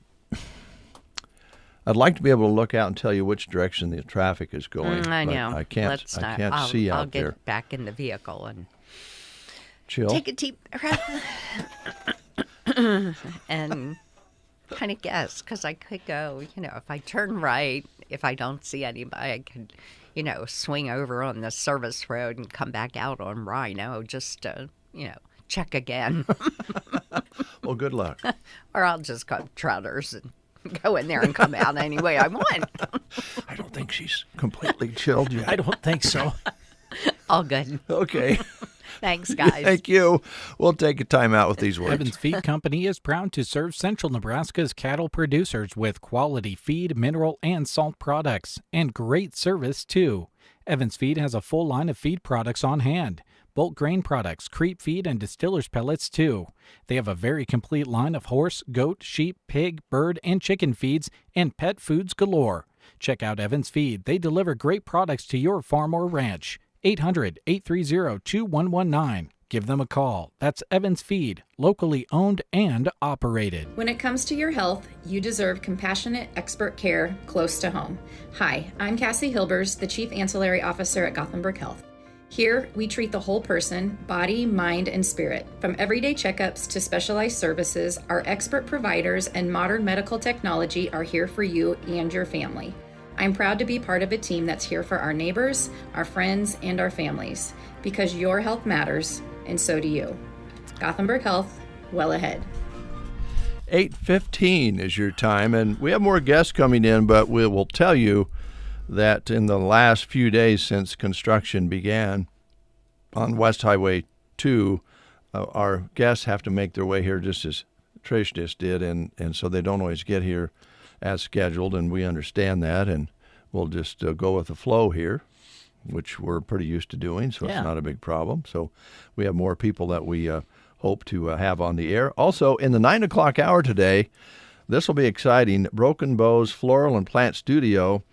like to be able to look out and tell you which direction the traffic is going. I but know. I can't. Let's I not. can't see I'll out get there. back in the vehicle and Chill. take a deep breath and kind of guess, because I could go, if I turn right, if I don't see anybody, I could, swing over on the service road and come back out on Rhino just to, check again. Well, good luck. Or I'll just go up Trotters and go in there and come out any way I want. I don't think she's completely chilled yet. I don't think so. All good. Okay. Thanks, guys. Thank you. We'll take a time out with these words. Evans Feed Company is proud to serve Central Nebraska's cattle producers with quality feed, mineral, and salt products, and great service, too. Evans Feed has a full line of feed products on hand. Bulk grain products, creep feed, and distiller's pellets, too. They have a very complete line of horse, goat, sheep, pig, bird, and chicken feeds, and pet foods galore. Check out Evans Feed. They deliver great products to your farm or ranch. 800-830-2119. Give them a call. That's Evans Feed, locally owned and operated. When it comes to your health, you deserve compassionate, expert care close to home. Hi, I'm Cassie Hilbers, the Chief Ancillary Officer at Gothenburg Health. Here, we treat the whole person, body, mind, and spirit. From everyday checkups to specialized services, our expert providers and modern medical technology are here for you and your family. I'm proud to be part of a team that's here for our neighbors, our friends, and our families, because your health matters, and so do you. Gothenburg Health, well ahead. 8:15 is your time, and we have more guests coming in, but we will tell you that in the last few days since construction began on West Highway 2, our guests have to make their way here just as Trish just did, and so they don't always get here as scheduled, and we understand that, and we'll just go with the flow here, which we're pretty used to doing, so Yeah. It's not a big problem. So we have more people that we hope to have on the air. Also, in the 9 o'clock hour today, this will be exciting. Broken Bow's Floral and Plant Studio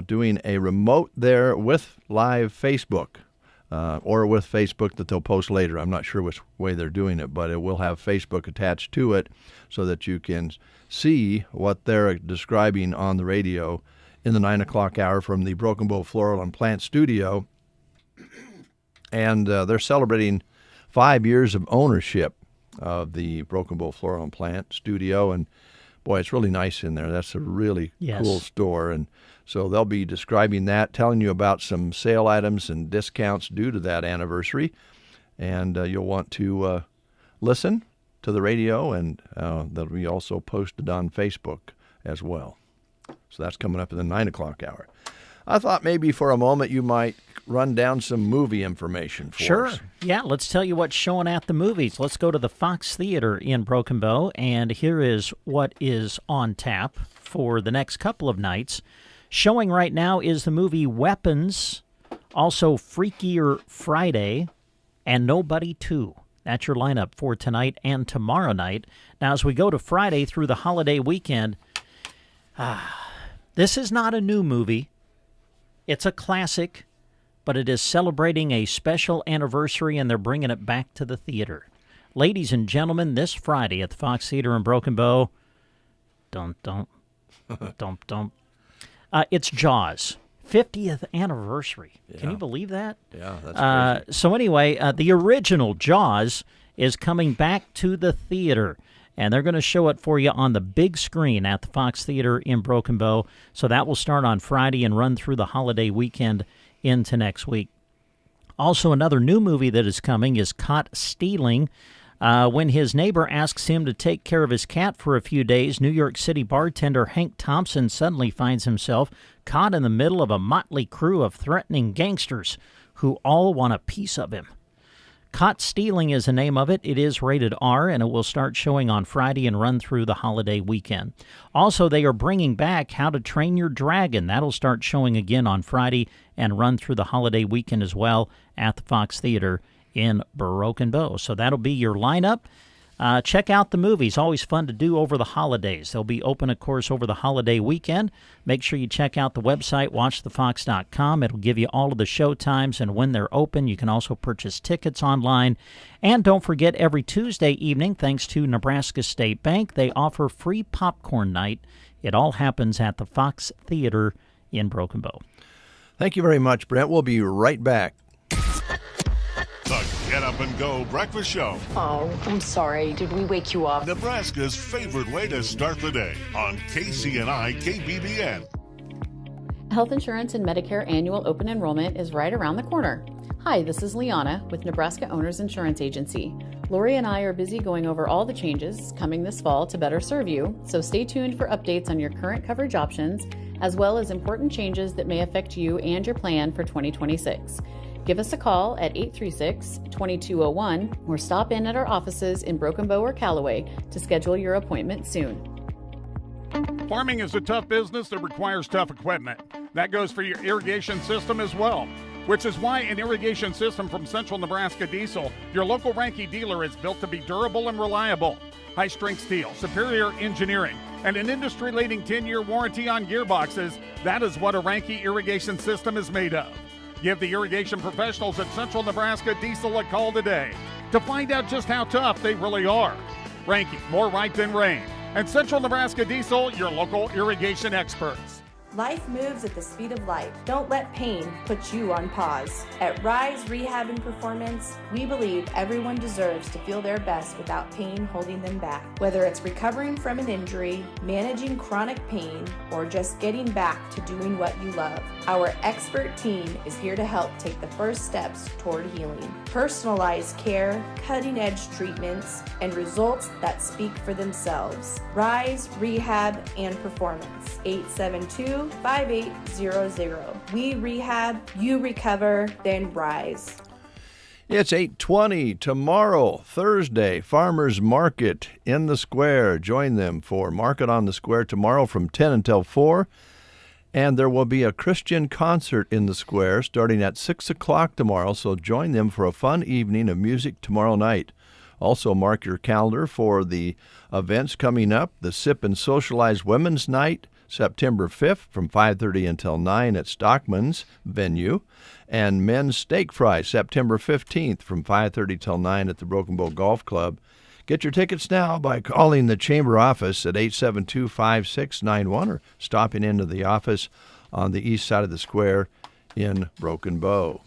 doing a remote there with live Facebook, or with Facebook that they'll post later. I'm not sure which way they're doing it, but it will have Facebook attached to it so that you can see what they're describing on the radio in the 9 o'clock hour from the Broken Bow Floral and Plant Studio. And they're celebrating 5 years of ownership of the Broken Bow Floral and Plant Studio. And boy, it's really nice in there. That's a really Yes. cool store. And so they'll be describing that, telling you about some sale items and discounts due to that anniversary. And you'll want to listen to the radio, and that'll be also posted on Facebook as well. So that's coming up in the 9 o'clock hour. I thought maybe for a moment you might run down some movie information for Sure. us. Yeah, let's tell you what's showing at the movies. Let's go to the Fox Theater in Broken Bow, and here is what is on tap for the next couple of nights. Showing right now is the movie Weapons, also Freakier Friday, and Nobody 2. That's your lineup for tonight and tomorrow night. Now, as we go to Friday through the holiday weekend, this is not a new movie. It's a classic, but it is celebrating a special anniversary, and they're bringing it back to the theater. Ladies and gentlemen, this Friday at the Fox Theater in Broken Bow, it's Jaws. 50th anniversary. Yeah. Can you believe that? Yeah, that's crazy. So anyway, the original Jaws is coming back to the theater, and they're going to show it for you on the big screen at the Fox Theater in Broken Bow. So that will start on Friday and run through the holiday weekend into next week. Also, another new movie that is coming is Caught Stealing. When his neighbor asks him to take care of his cat for a few days, New York City bartender Hank Thompson suddenly finds himself caught in the middle of a motley crew of threatening gangsters who all want a piece of him. Caught Stealing is the name of it. It is rated R, and it will start showing on Friday and run through the holiday weekend. Also, they are bringing back How to Train Your Dragon. That'll start showing again on Friday and run through the holiday weekend as well at the Fox Theater in Broken Bow. So that'll be your lineup. Check out the movies. Always fun to do over the holidays. They'll be open, of course, over the holiday weekend. Make sure you check out the website, watchthefox.com. It'll give you all of the show times and when they're open. You can also purchase tickets online. And don't forget, every Tuesday evening, thanks to Nebraska State Bank, they offer free popcorn night. It all happens at the Fox Theater in Broken Bow. Thank you very much, Brent. We'll be right back. The Get Up and Go Breakfast Show. Oh, I'm sorry. Did we wake you up? Nebraska's favorite way to start the day on KCNI KBBN. Health insurance and Medicare annual open enrollment is right around the corner. Hi, this is Liana with Nebraska Owners Insurance Agency. Lori and I are busy going over all the changes coming this fall to better serve you, so stay tuned for updates on your current coverage options, as well as important changes that may affect you and your plan for 2026. Give us a call at 836-2201 or stop in at our offices in Broken Bow or Callaway to schedule your appointment soon. Farming is a tough business that requires tough equipment. That goes for your irrigation system as well, which is why an irrigation system from Central Nebraska Diesel, your local Ranke dealer, is built to be durable and reliable. High-strength steel, superior engineering, and an industry-leading 10-year warranty on gearboxes. That is what a Ranke irrigation system is made of. Give the irrigation professionals at Central Nebraska Diesel a call today to find out just how tough they really are. Ranke, more right than rain. And Central Nebraska Diesel, your local irrigation experts. Life moves at the speed of light. Don't let pain put you on pause. At Rise Rehab and Performance, we believe everyone deserves to feel their best without pain holding them back. Whether it's recovering from an injury, managing chronic pain, or just getting back to doing what you love, our expert team is here to help take the first steps toward healing. Personalized care, cutting-edge treatments, and results that speak for themselves. Rise Rehab and Performance, 872-5800. We rehab, you recover, then rise. It's 8:20 tomorrow, Thursday, Farmers Market in the Square. Join them for Market on the Square tomorrow from 10 until 4. And there will be a Christian concert in the Square starting at 6 o'clock tomorrow, so join them for a fun evening of music tomorrow night. Also mark your calendar for the events coming up. The Sip and Socialize Women's Night, September 5th from 5:30 until 9 at Stockman's venue. And Men's Steak Fry, September 15th from 5:30 till 9 at the Broken Bow Golf Club. Get your tickets now by calling the Chamber office at 872-5691 or stopping into the office on the east side of the square in Broken Bow.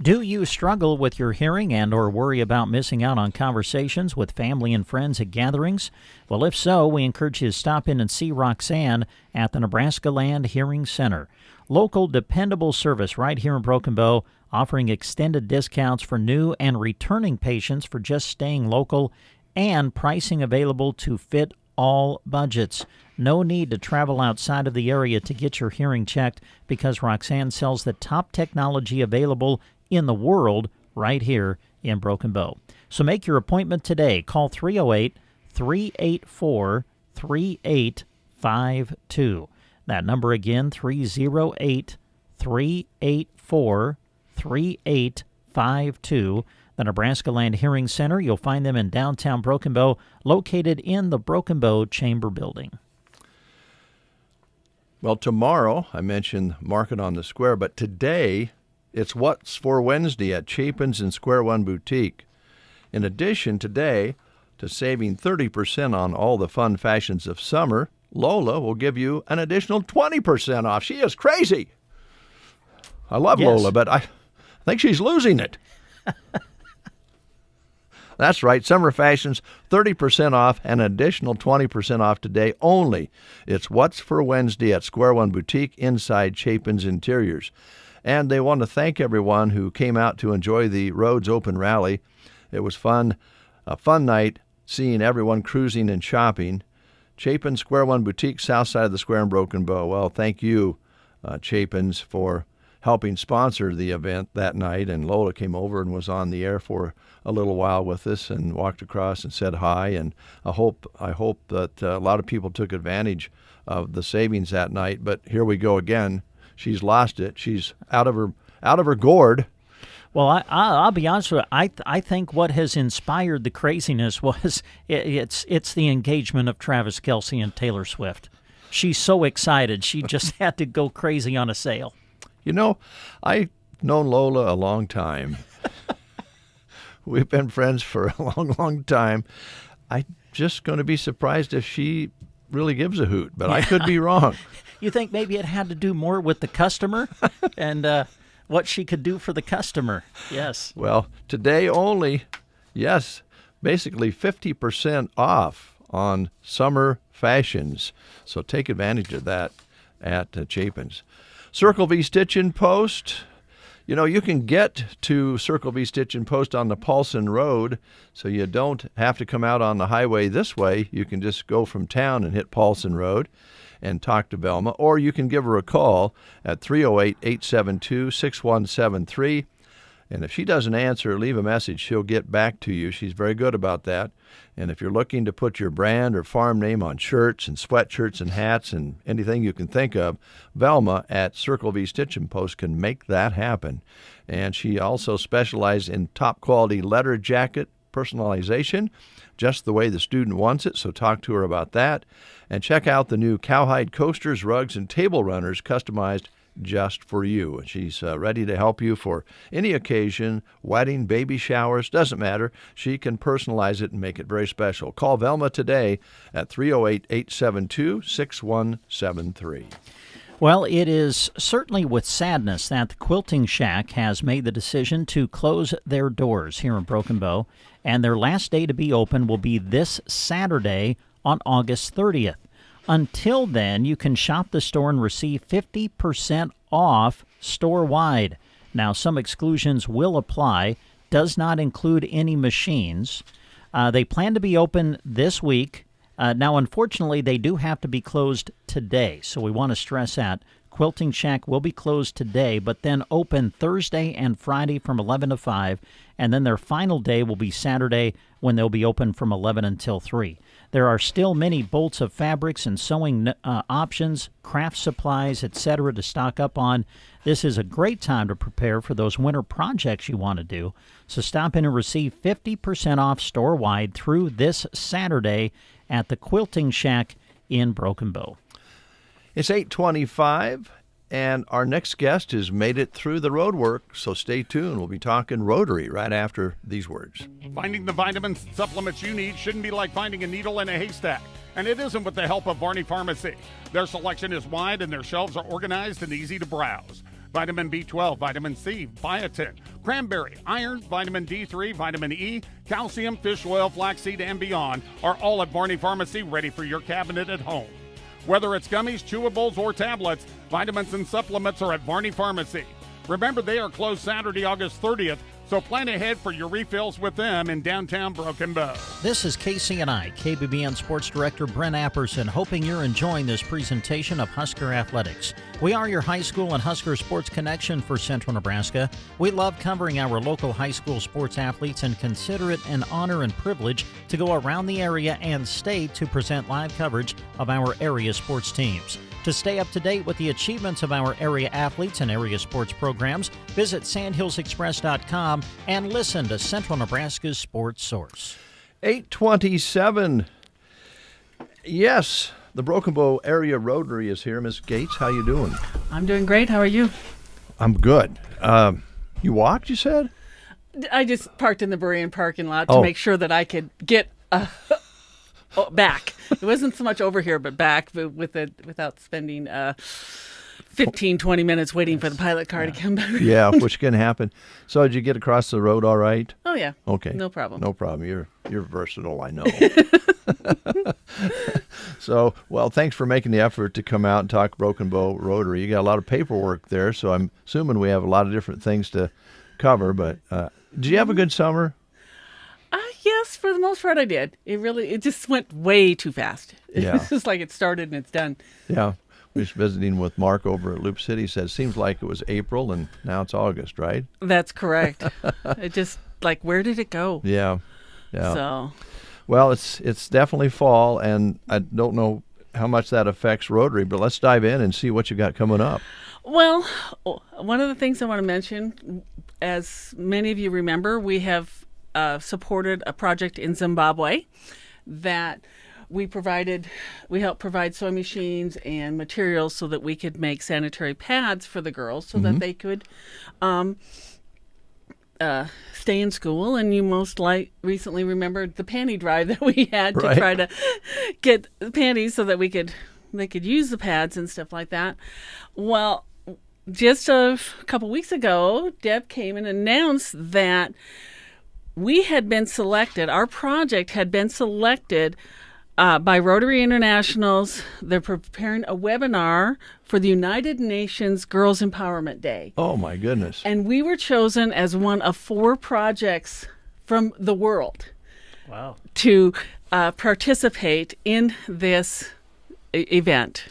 Do you struggle with your hearing and or worry about missing out on conversations with family and friends at gatherings? Well, if so, we encourage you to stop in and see Roxanne at the Nebraska Land Hearing Center. Local, dependable service right here in Broken Bow, offering extended discounts for new and returning patients for just staying local, and pricing available to fit all budgets. No need to travel outside of the area to get your hearing checked because Roxanne sells the top technology available in the world right here in Broken Bow. So make your appointment today. Call 308-384-3852. That number again, 308-384-3852. The Nebraska Land Hearing Center. You'll find them in downtown Broken Bow, located in the Broken Bow Chamber Building. Well, tomorrow, I mentioned Market on the Square, but today It's What's for Wednesday at Chapin's and Square One Boutique. In addition, today, to saving 30% on all the fun fashions of summer, Lola will give you an additional 20% off. She is crazy. I love Lola, but I think she's losing it. That's right, summer fashions, 30% off, and an additional 20% off today only. It's What's for Wednesday at Square One Boutique inside Chapin's Interiors. And they want to thank everyone who came out to enjoy the Roads Open Rally. It was fun, a fun night, seeing everyone cruising and shopping. Chapin's Square One Boutique, south side of the square in Broken Bow. Well, thank you, Chapin's, for helping sponsor the event that night. And Lola came over and was on the air for a little while with us and walked across and said hi. And I hope that a lot of people took advantage of the savings that night. But here we go again. She's lost it. She's out of her gourd. Well, I'll be honest with you. I think what has inspired the craziness was it's the engagement of Travis Kelce and Taylor Swift. She's so excited. She just had to go crazy on a sale. You know, I've known Lola a long time. We've been friends for a long, long time. I'm just going to be surprised if she really gives a hoot, but I could be wrong. You think maybe it had to do more with the customer and what she could do for the customer? Yes. Well, today only, yes, basically 50% off on summer fashions. So take advantage of that at Chapin's. Circle V Stitch and Post. You know, you can get to Circle V Stitch and Post on the Paulson Road, so you don't have to come out on the highway this way. You can just go from town and hit Paulson Road and talk to Velma, or you can give her a call at 308-872-6173. And if she doesn't answer, leave a message. She'll get back to you. She's very good about that. And if you're looking to put your brand or farm name on shirts and sweatshirts and hats and anything you can think of, Velma at Circle V Stitch and Post can make that happen. And she also specializes in top quality letter jacket personalization, just the way the student wants it. So talk to her about that. And check out the new cowhide coasters, rugs, and table runners customized just for you. She's ready to help you for any occasion, wedding, baby showers, doesn't matter. She can personalize it and make it very special. Call Velma today at 308-872-6173. Well, it is certainly with sadness that the Quilting Shack has made the decision to close their doors here in Broken Bow, and their last day to be open will be this Saturday on August 30th. Until then, you can shop the store and receive 50% off store-wide. Now, some exclusions will apply. Does not include any machines. They plan to be open this week. Now, unfortunately, they do have to be closed today, so we want to stress that. Quilting Shack will be closed today, but then open Thursday and Friday from 11 to 5, and then their final day will be Saturday when they'll be open from 11 until 3. There are still many bolts of fabrics and sewing options, craft supplies, etc. to stock up on. This is a great time to prepare for those winter projects you want to do. So stop in and receive 50% off store-wide through this Saturday at the Quilting Shack in Broken Bow. It's 8:25, and our next guest has made it through the road work, so stay tuned. We'll be talking Rotary right after these words. Finding the vitamins and supplements you need shouldn't be like finding a needle in a haystack. And it isn't with the help of Varney Pharmacy. Their selection is wide and their shelves are organized and easy to browse. Vitamin B12, vitamin C, biotin, cranberry, iron, vitamin D3, vitamin E, calcium, fish oil, flaxseed, and beyond are all at Varney Pharmacy, ready for your cabinet at home. Whether it's gummies, chewables, or tablets, vitamins and supplements are at Varney Pharmacy. Remember, they are closed Saturday, August 30th, so plan ahead for your refills with them in downtown Broken Bow. This is KCNI, KBBN Sports Director Brent Apperson, hoping you're enjoying this presentation of Husker Athletics. We are your high school and Husker sports connection for Central Nebraska. We love covering our local high school sports athletes and consider it an honor and privilege to go around the area and state to present live coverage of our area sports teams. To stay up to date with the achievements of our area athletes and area sports programs, visit sandhillsexpress.com and listen to Central Nebraska's Sports Source. 8:27. Yes, the Broken Bow Area Rotary is here. Miss Gates, how you doing? I'm doing great. How are you? I'm good. You walked, you said? I just parked in the Berean parking lot to make sure that I could get back. It wasn't so much over here, but back without spending 15, 20 minutes waiting for the pilot car to come back. Yeah, which can happen. So did you get across the road all right? Oh, yeah. Okay. No problem. No problem. You're versatile, I know. So, well, thanks for making the effort to come out and talk Broken Bow Rotary. You got a lot of paperwork there, so I'm assuming we have a lot of different things to cover. But did you have a good summer? Yes, for the most part I did. It just went way too fast. Yeah. It's just like it started and it's done. Yeah. We was visiting with Mark over at Loop City. He said, seems like it was April and now it's August, right? That's correct. It just, like, where did it go? Yeah. Yeah. So. Well, it's definitely fall, and I don't know how much that affects Rotary, but let's dive in and see what you got coming up. Well, one of the things I want to mention, as many of you remember, we have supported a project in Zimbabwe that we helped provide sewing machines and materials so that we could make sanitary pads for the girls so that they could stay in school. And you recently remembered the panty drive that we had to try to get the panties so that they could use the pads and stuff like that. Well, just a couple weeks ago, Deb came and announced that our project had been selected by Rotary International's. They're preparing a webinar for the United Nations Girls Empowerment Day. Oh, my goodness. And we were chosen as one of 4 projects from the world to participate in this event.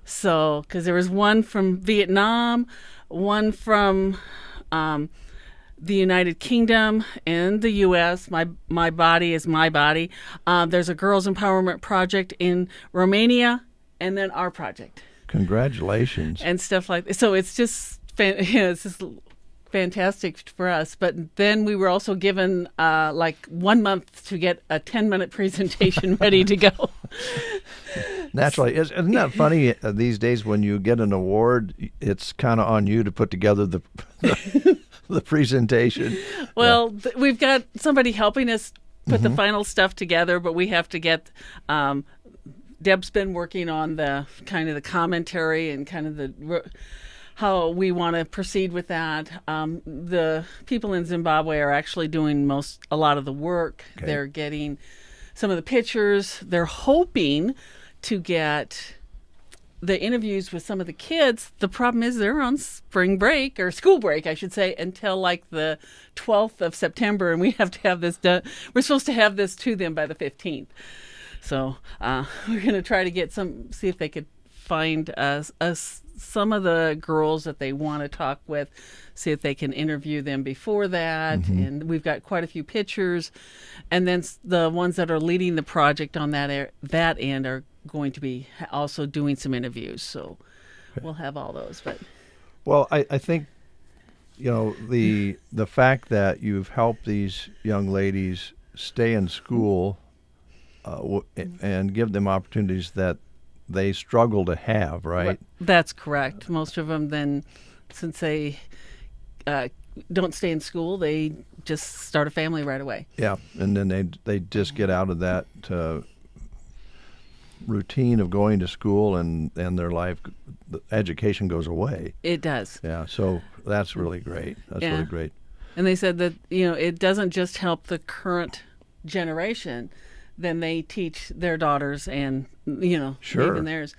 So, because there was one from Vietnam, one from the United Kingdom and the U.S. My body is my body. There's a girls empowerment project in Romania, and then our project. Congratulations. And stuff like that. So it's just it's just fantastic for us. But then we were also given 1 month to get a 10-minute presentation ready to go. Naturally. Isn't that funny these days when you get an award, it's kind of on you to put together the presentation? Well, we've got somebody helping us put the final stuff together, but we have to get Deb's been working on the kind of the commentary and kind of how we want to proceed with that. The people in Zimbabwe are actually doing a lot of the work. Okay. They're getting some of the pictures. They're hoping to get the interviews with some of the kids. The problem is they're on spring break, or school break, I should say, until like the 12th of September, and we have to have this done. We're supposed to have this to them by the 15th. So we're going to try to see if they could find some of the girls that they want to talk with, see if they can interview them before that. And we've got quite a few pictures. And then the ones that are leading the project on that end are going to be also doing some interviews. So we'll have all those. But well, I think, the fact that you've helped these young ladies stay in school and give them opportunities that they struggle to have, right? That's correct. Most of them then, since they don't stay in school, they just start a family right away. Yeah, and then they just get out of that routine of going to school, and their life, the education goes away. It does. Yeah, so that's really great. That's really great. And they said that, it doesn't just help the current generation, then they teach their daughters and, sure. even theirs.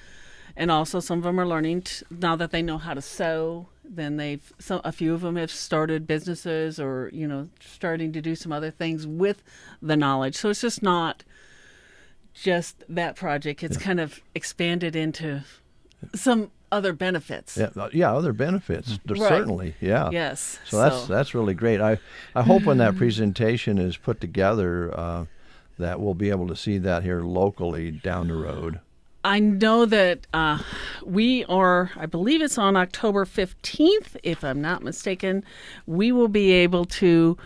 And also some of them are learning, now that they know how to sew, then a few of them have started businesses or, starting to do some other things with the knowledge. So it's just not just that project. It's kind of expanded into some other benefits. Yeah, other benefits, certainly. Yeah. Yes. So that's really great. I hope when that presentation is put together, that we'll be able to see that here locally down the road. I know that I believe it's on October 15th, if I'm not mistaken. We will be able to,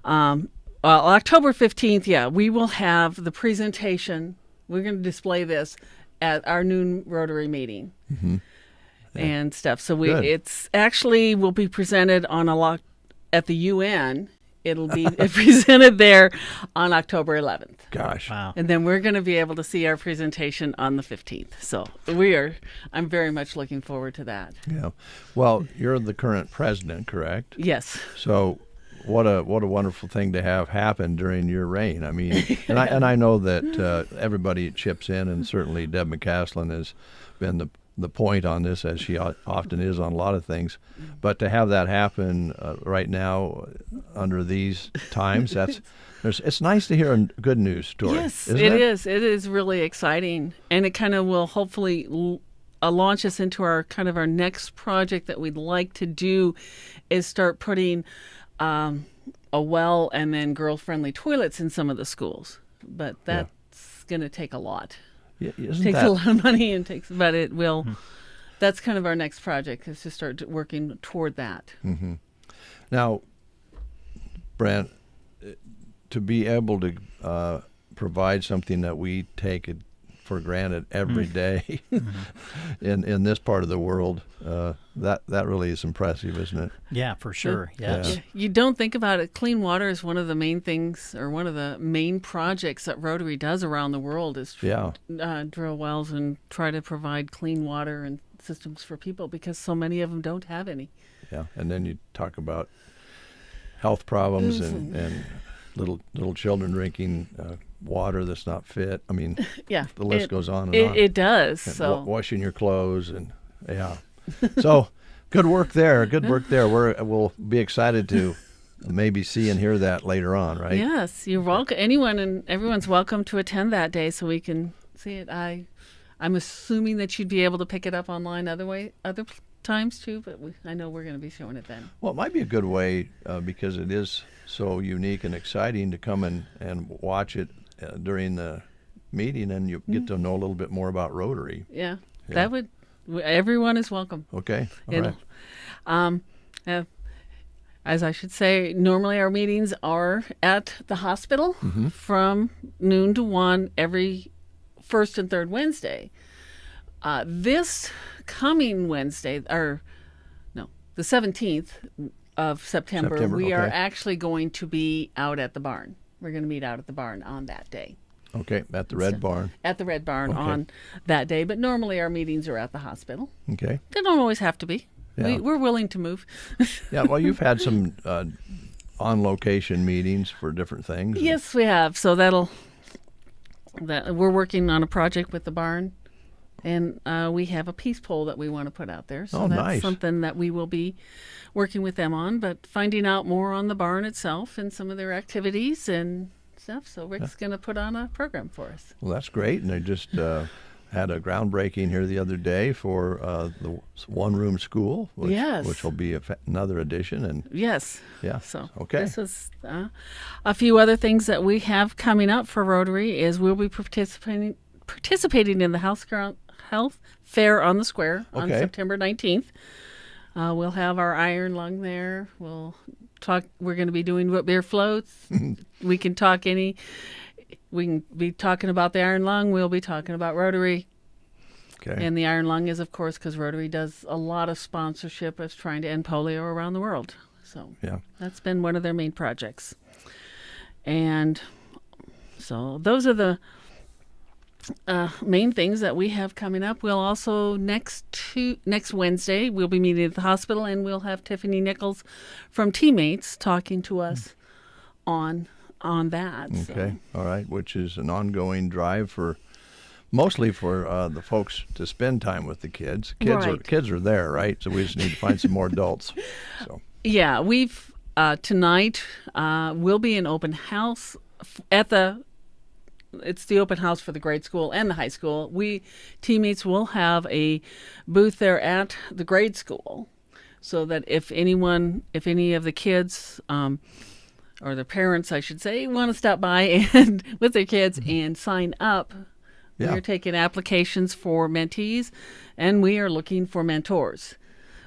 October 15th, we will have the presentation. We're going to display this at our noon Rotary meeting. and stuff. So Good. it's actually will be presented on at the UN. It'll be presented there on October 11th. Gosh. Wow. And then we're going to be able to see our presentation on the 15th. So I'm very much looking forward to that. Yeah. Well, you're the current president, correct? Yes. So what a wonderful thing to have happen during your reign. I mean, and I know that everybody chips in, and certainly Deb McCaslin has been the point on this, as she often is on a lot of things. But to have that happen right now under these times, it's nice to hear a good news story. Yes, isn't it is. It is really exciting, and it kind of will hopefully launch us into our next project that we'd like to do, is start putting a well and then girl-friendly toilets in some of the schools. But that's going to take a lot. Yeah, takes a lot of money and but it will. That's kind of our next project, is to start working toward that. Mm-hmm. Now, Brent, to be able to provide something that we take for granted every day in this part of the world, that really is impressive, isn't it? Yeah, for sure. Yes. Yeah. You don't think about it. Clean water is one of the main things, or one of the main projects that Rotary does around the world, is drill wells and try to provide clean water and systems for people, because so many of them don't have any. Yeah, and then you talk about health problems and little children drinking water that's not fit. I mean, the list goes on and on. It does. And so washing your clothes and so good work there. Good work there. We'll be excited to maybe see and hear that later on, right? Yes, you're welcome. Everyone's welcome to attend that day, so we can see it. I'm assuming that you'd be able to pick it up online other times too, but I know we're going to be showing it then. Well, it might be a good way because it is so unique and exciting to come and watch it during the meeting, and you get to know a little bit more about Rotary. Yeah. That would. Everyone is welcome. Okay. All right. As I should say, normally our meetings are at the hospital from noon to 1 every first and third Wednesday. This coming Wednesday, the 17th of September, we are actually going to be out at the barn. We're going to meet out at the barn on that day. Okay, at the Red Barn. At the Red Barn on that day, but normally our meetings are at the hospital. Okay. They don't always have to be. Yeah. We're willing to move. Yeah, well, you've had some on-location meetings for different things. Yes, we have. So we're working on a project with the barn, and we have a peace pole that we want to put out there. So that's nice. Something that we will be working with them on, but finding out more on the barn itself and some of their activities and stuff. So Rick's going to put on a program for us. Well, that's great. And they just had a groundbreaking here the other day for the one-room school, which will be another addition. And yes. Yeah. So okay. This is a few other things that we have coming up for Rotary is we'll be participating in the Health Fair on the Square on September 19th. We'll have our Iron Lung there. We're going to be doing root beer floats. We can be talking about the Iron Lung. We'll be talking about Rotary. Okay. And the Iron Lung is, of course, because Rotary does a lot of sponsorship of trying to end polio around the world. So that's been one of their main projects. And so those are the main things that we have coming up. We'll also next Wednesday we'll be meeting at the hospital, and we'll have Tiffany Nichols from Teammates talking to us on that. Okay, all right, which is an ongoing drive mostly for the folks to spend time with the kids. Kids are there, right? So we just need to find some more adults. So yeah, we've tonight will be an open house It's the open house for the grade school and the high school. Teammates will have a booth there at the grade school, so that if any of the kids, or their parents, I should say, want to stop by and with their kids and sign up. Yeah. We're taking applications for mentees, and we are looking for mentors.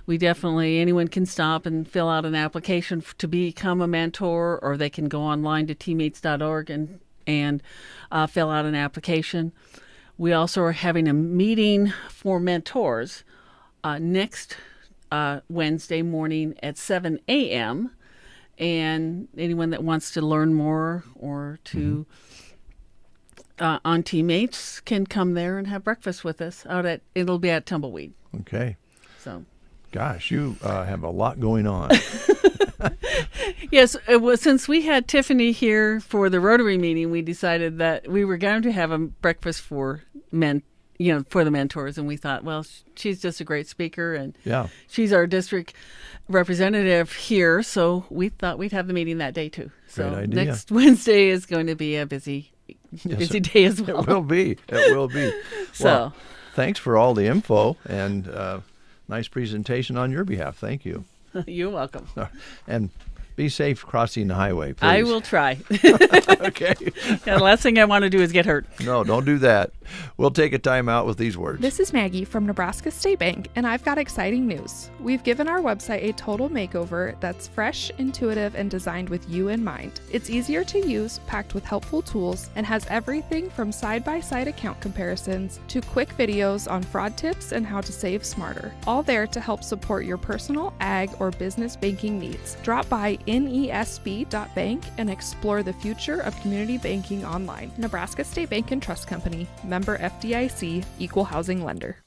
Anyone can stop and fill out an application to become a mentor, or they can go online to teammates.org and fill out an application. We also are having a meeting for mentors next Wednesday morning at 7 a.m. And anyone that wants to learn more or to on teammates can come there and have breakfast with us it'll be at Tumbleweed. Okay. So, gosh, you have a lot going on. Yes, since we had Tiffany here for the Rotary meeting, we decided that we were going to have a breakfast for men, for the mentors, and we thought, well, she's just a great speaker, and she's our district representative here, so we thought we'd have the meeting that day too. So great idea. Next Wednesday is going to be a busy day as well. It will be. It will be. So, well, thanks for all the info and nice presentation on your behalf. Thank you. You're welcome. And be safe crossing the highway, please. I will try. Okay. The last thing I want to do is get hurt. No, don't do that. We'll take a time out with these words. This is Maggie from Nebraska State Bank, and I've got exciting news. We've given our website a total makeover that's fresh, intuitive, and designed with you in mind. It's easier to use, packed with helpful tools, and has everything from side-by-side account comparisons to quick videos on fraud tips and how to save smarter. All there to help support your personal, ag, or business banking needs. Drop by nesb.bank and explore the future of community banking online. Nebraska State Bank and Trust Company, member FDIC, equal housing lender.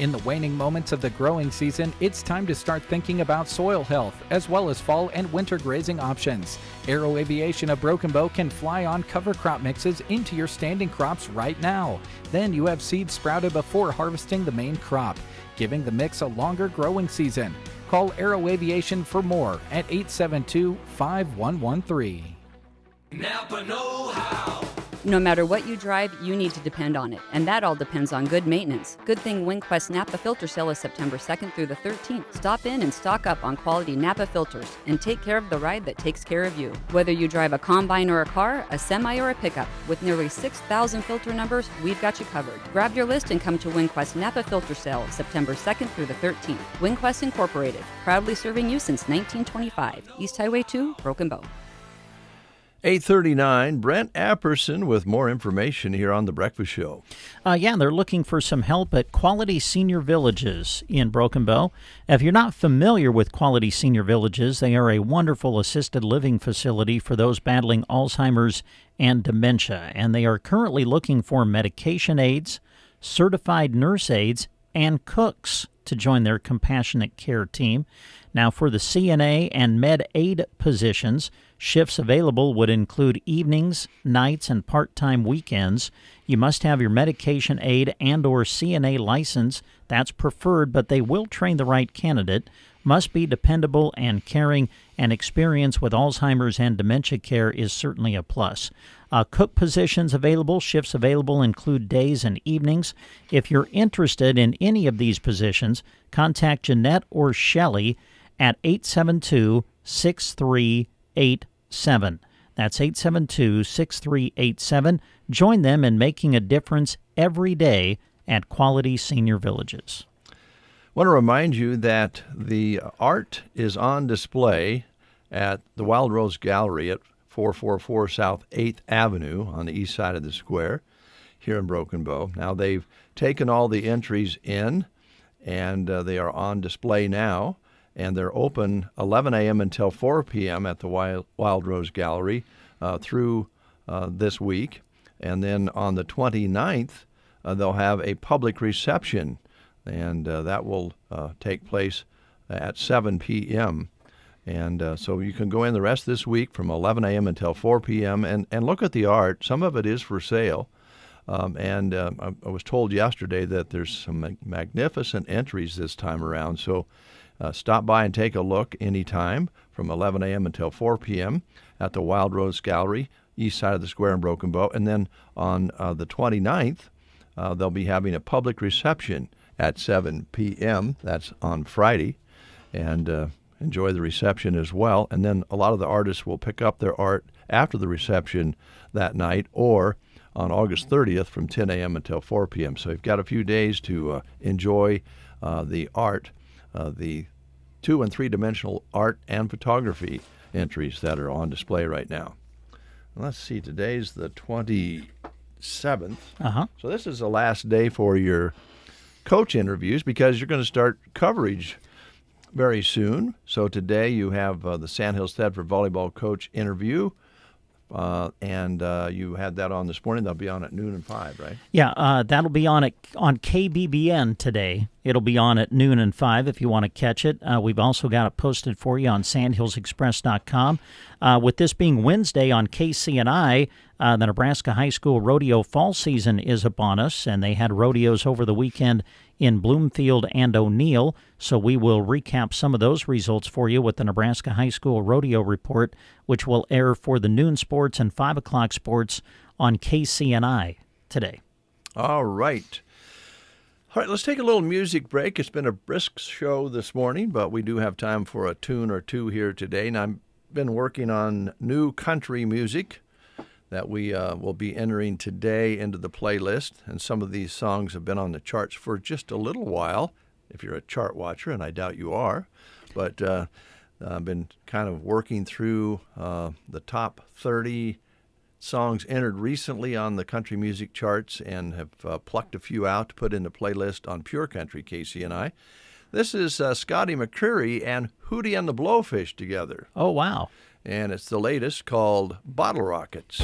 In the waning moments of the growing season, it's time to start thinking about soil health, as well as fall and winter grazing options. Aero Aviation of Broken Bow can fly on cover crop mixes into your standing crops right now. Then you have seeds sprouted before harvesting the main crop, giving the mix a longer growing season. Call Aero Aviation for more at 872-5113. Napa know-how. No matter what you drive, you need to depend on it, and that all depends on good maintenance. Good thing WinQuest Napa Filter Sale is September 2nd through the 13th. Stop in and stock up on quality Napa filters and take care of the ride that takes care of you. Whether you drive a combine or a car, a semi or a pickup, with nearly 6,000 filter numbers, we've got you covered. Grab your list and come to WinQuest Napa Filter Sale September 2nd through the 13th. WinQuest Incorporated, proudly serving you since 1925. East Highway 2, Broken Bow. 8:39, Brent Apperson with more information here on The Breakfast Show. They're looking for some help at Quality Senior Villages in Broken Bow. If you're not familiar with Quality Senior Villages, they are a wonderful assisted living facility for those battling Alzheimer's and dementia, and they are currently looking for medication aides, certified nurse aides, and cooks to join their compassionate care team. Now, for the CNA and med aid positions, shifts available would include evenings, nights, and part-time weekends. You must have your medication aid and or CNA license. That's preferred, but they will train the right candidate. Must be dependable and caring, and experience with Alzheimer's and dementia care is certainly a plus. Cook positions available, shifts available include days and evenings. If you're interested in any of these positions, contact Jeanette or Shelley at 872-6387. That's 872-6387. Join them in making a difference every day at Quality Senior Villages. I want to remind you that the art is on display at the Wild Rose Gallery at 444 South 8th Avenue on the east side of the square here in Broken Bow. Now, they've taken all the entries in, and they are on display now, and they're open 11 a.m. until 4 p.m. at the Wild Rose Gallery through this week. And then on the 29th, they'll have a public reception, and that will take place at 7 p.m., and so you can go in the rest of this week from 11 a.m. until 4 p.m. and look at the art. Some of it is for sale. I was told yesterday that there's some magnificent entries this time around. So stop by and take a look anytime from 11 a.m. until 4 p.m. at the Wild Rose Gallery, east side of the square in Broken Bow. And then on the 29th, they'll be having a public reception at 7 p.m. That's on Friday. And enjoy the reception as well. And then a lot of the artists will pick up their art after the reception that night or on August 30th from 10 a.m. until 4 p.m. So you've got a few days to enjoy the art, the 2- and 3-dimensional art and photography entries that are on display right now. Let's see, today's the 23rd. 7th. Uh-huh. So this is the last day for your coach interviews because you're going to start coverage very soon. So today you have the Sandhills Thedford volleyball coach interview, and you had that on this morning. They'll be on at noon and 5, right? Yeah, that'll be on KBBN today. It'll be on at noon and 5 if you want to catch it. We've also got it posted for you on sandhillsexpress.com. With this being Wednesday on KCNI, the Nebraska High School rodeo fall season is upon us, and they had rodeos over the weekend in Bloomfield and O'Neill. So we will recap some of those results for you with the Nebraska High School Rodeo Report, which will air for the noon sports and 5 o'clock sports on KCNI today. All right. All right, let's take a little music break. It's been a brisk show this morning, but we do have time for a tune or two here today. And I've been working on new country music that we will be entering today into the playlist. And some of these songs have been on the charts for just a little while, if you're a chart watcher, and I doubt you are. But I've been kind of working through the top 30 songs entered recently on the country music charts and have plucked a few out to put in the playlist on Pure Country KCNI. This is Scotty McCreery and Hootie and the Blowfish together. Oh, wow. And it's the latest called Bottle Rockets.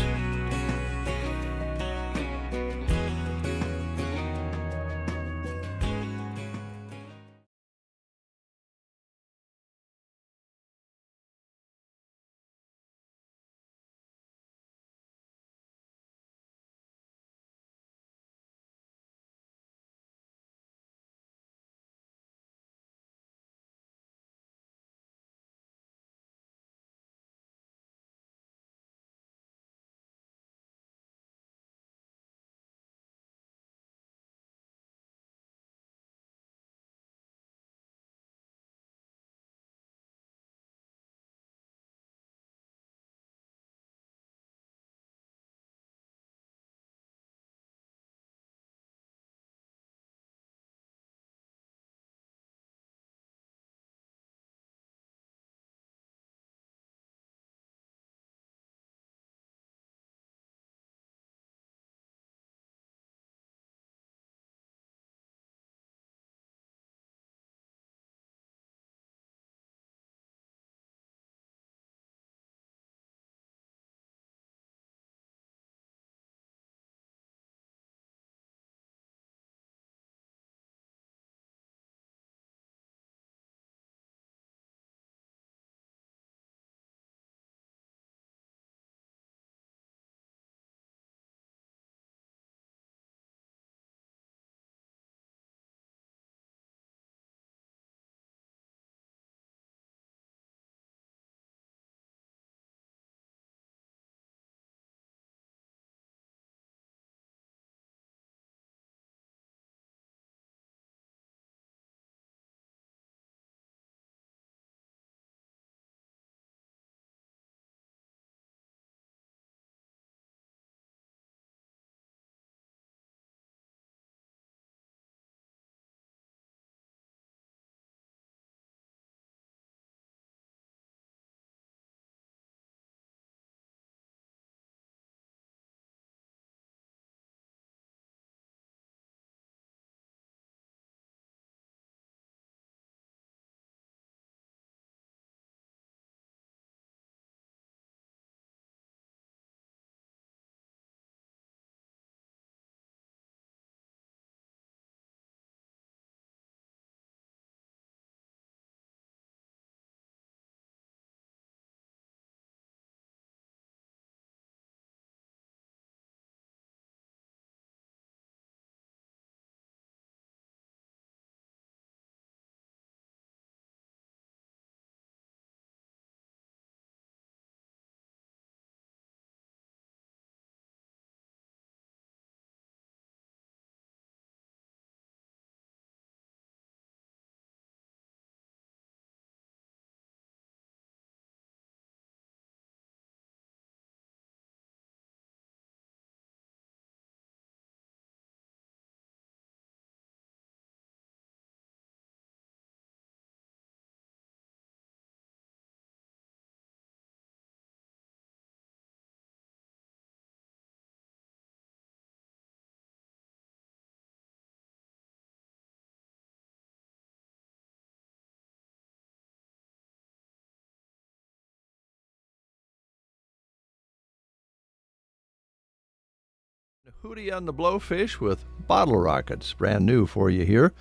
Hootie on the Blowfish with Bottle Rockets, brand new for you here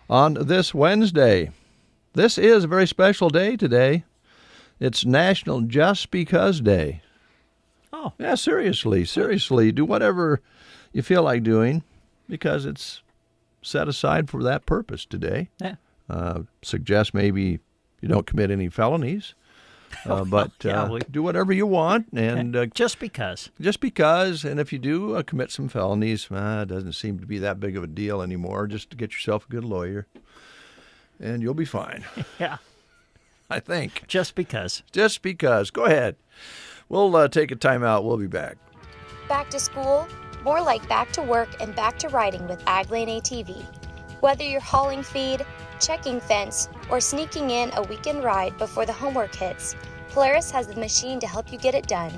on this Wednesday. This is a very special day today. It's National Just Because Day. Oh. Yeah, seriously. Do whatever you feel like doing because it's set aside for that purpose today. Yeah. Suggest maybe you don't commit any felonies. But do whatever you want, and just because. And if you do commit some felonies, it doesn't seem to be that big of a deal anymore. Just to get yourself a good lawyer, and you'll be fine. Yeah, I think. Just because. Go ahead. We'll take a time out. We'll be back. Back to school? More like back to work and back to riding with Aglane ATV. Whether you're hauling feed, checking fence, or sneaking in a weekend ride before the homework hits, Polaris has the machine to help you get it done.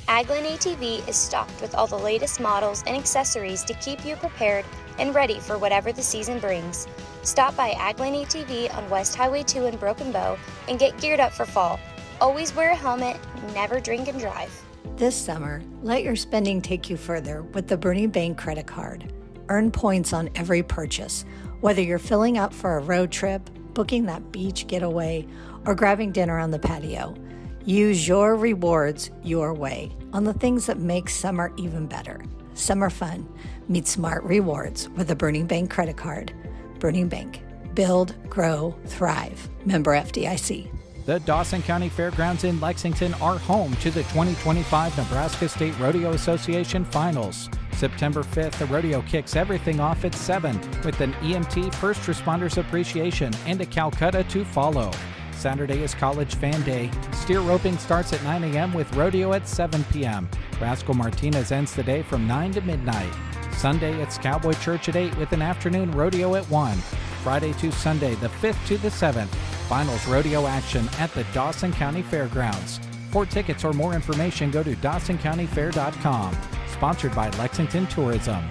Aglane ATV is stocked with all the latest models and accessories to keep you prepared and ready for whatever the season brings. Stop by Aglane ATV on West Highway 2 in Broken Bow and get geared up for fall. Always wear a helmet, never drink and drive. This summer, let your spending take you further with the Bernie Bank credit card. Earn points on every purchase. Whether you're filling up for a road trip, booking that beach getaway, or grabbing dinner on the patio, use your rewards your way on the things that make summer even better. Summer fun. Meet smart rewards with a Burning Bank credit card. Burning Bank. Build, grow, thrive. Member FDIC. The Dawson County Fairgrounds in Lexington are home to the 2025 Nebraska State Rodeo Association Finals. September 5th, the rodeo kicks everything off at 7 with an EMT First Responders Appreciation and a Calcutta to follow. Saturday is College Fan Day. Steer roping starts at 9 a.m. with rodeo at 7 p.m. Rascal Martinez ends the day from 9 to midnight. Sunday, it's Cowboy Church at 8 with an afternoon rodeo at 1. Friday to Sunday, the 5th to the 7th. Finals rodeo action at the Dawson County Fairgrounds. For tickets or more information, go to DawsonCountyFair.com. Sponsored by Lexington Tourism.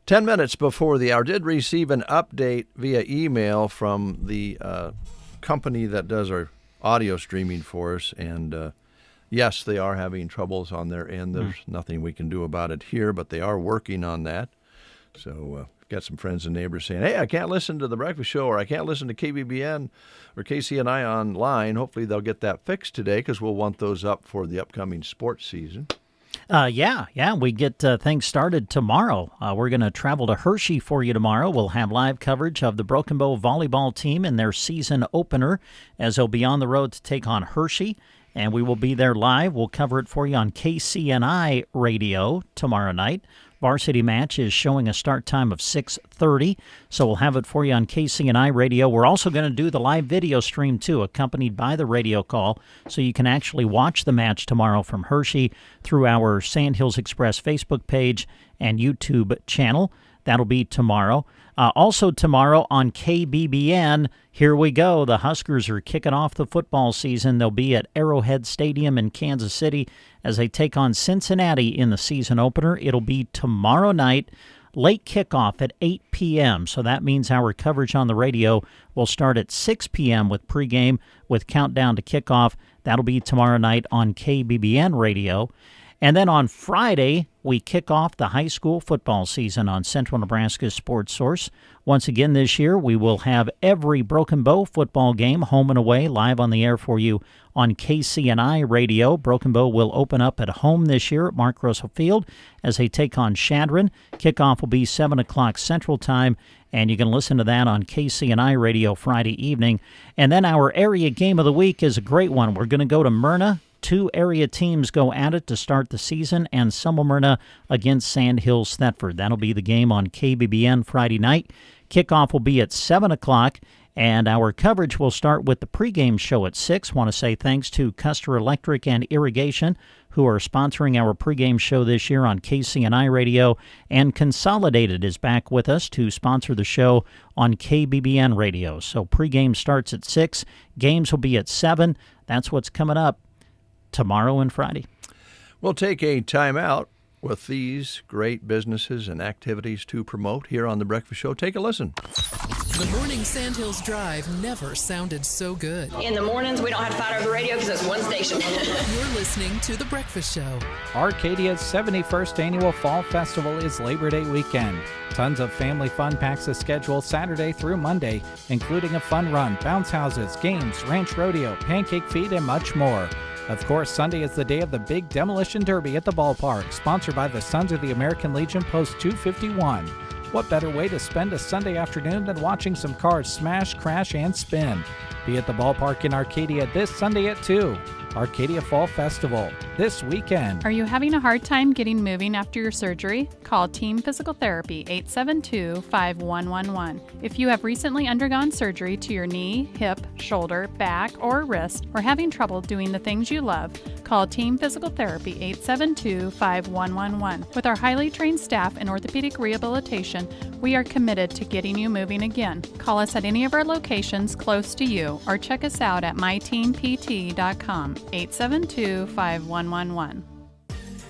10 minutes before the hour, did receive an update via email from the company that does our audio streaming for us. And yes, they are having troubles on their end. There's nothing we can do about it here, but they are working on that. So got some friends and neighbors saying, hey, I can't listen to The Breakfast Show, or I can't listen to KBBN or KCNI online. Hopefully they'll get that fixed today because we'll want those up for the upcoming sports season. We get things started tomorrow. We're going to travel to Hershey for you tomorrow. We'll have live coverage of the Broken Bow volleyball team in their season opener as they'll be on the road to take on Hershey. And we will be there live. We'll cover it for you on KCNI radio tomorrow night. Varsity match is showing a start time of 6:30, so we'll have it for you on KCNI radio. We're also going to do the live video stream, too, accompanied by the radio call, so you can actually watch the match tomorrow from Hershey through our Sandhills Express Facebook page and YouTube channel. That'll be tomorrow. Also tomorrow on KBBN, here we go. The Huskers are kicking off the football season. They'll be at Arrowhead Stadium in Kansas City as they take on Cincinnati in the season opener. It'll be tomorrow night, late kickoff at 8 p.m. So that means our coverage on the radio will start at 6 p.m. with pregame with countdown to kickoff. That'll be tomorrow night on KBBN radio. And then on Friday, we kick off the high school football season on Central Nebraska Sports Source. Once again this year, we will have every Broken Bow football game, home and away, live on the air for you on KCNI radio. Broken Bow will open up at home this year at Mark Russell Field as they take on Shadron. Kickoff will be 7 o'clock Central Time, and you can listen to that on KCNI radio Friday evening. And then our area game of the week is a great one. We're going to go to Myrna. 2 area teams go at it to start the season, and Summermyrna against Sandhills Thetford. That'll be the game on KBBN Friday night. Kickoff will be at 7 o'clock, and our coverage will start with the pregame show at 6. Want to say thanks to Custer Electric and Irrigation, who are sponsoring our pregame show this year on KCNI Radio, and Consolidated is back with us to sponsor the show on KBBN Radio. So pregame starts at 6. Games will be at 7. That's what's coming up tomorrow and Friday. We'll take a time out with these great businesses and activities to promote here on The Breakfast Show. Take a listen. The morning Sandhills Drive never sounded so good. In the mornings, we don't have to fight over the radio because it's one station. You're listening to The Breakfast Show. Arcadia's 71st Annual Fall Festival is Labor Day weekend. Tons of family fun packs a schedule Saturday through Monday, including a fun run, bounce houses, games, ranch rodeo, pancake feed, and much more. Of course, Sunday is the day of the big demolition derby at the ballpark, sponsored by the Sons of the American Legion Post 251. What better way to spend a Sunday afternoon than watching some cars smash, crash, and spin? Be at the ballpark in Arcadia this Sunday at 2. Arcadia Fall Festival, this weekend. Are you having a hard time getting moving after your surgery? Call Team Physical Therapy 872-5111. If you have recently undergone surgery to your knee, hip, shoulder, back, or wrist, or having trouble doing the things you love, call Team Physical Therapy 872-5111. With our highly trained staff in orthopedic rehabilitation, we are committed to getting you moving again. Call us at any of our locations close to you or check us out at myteampt.com. 872-5111.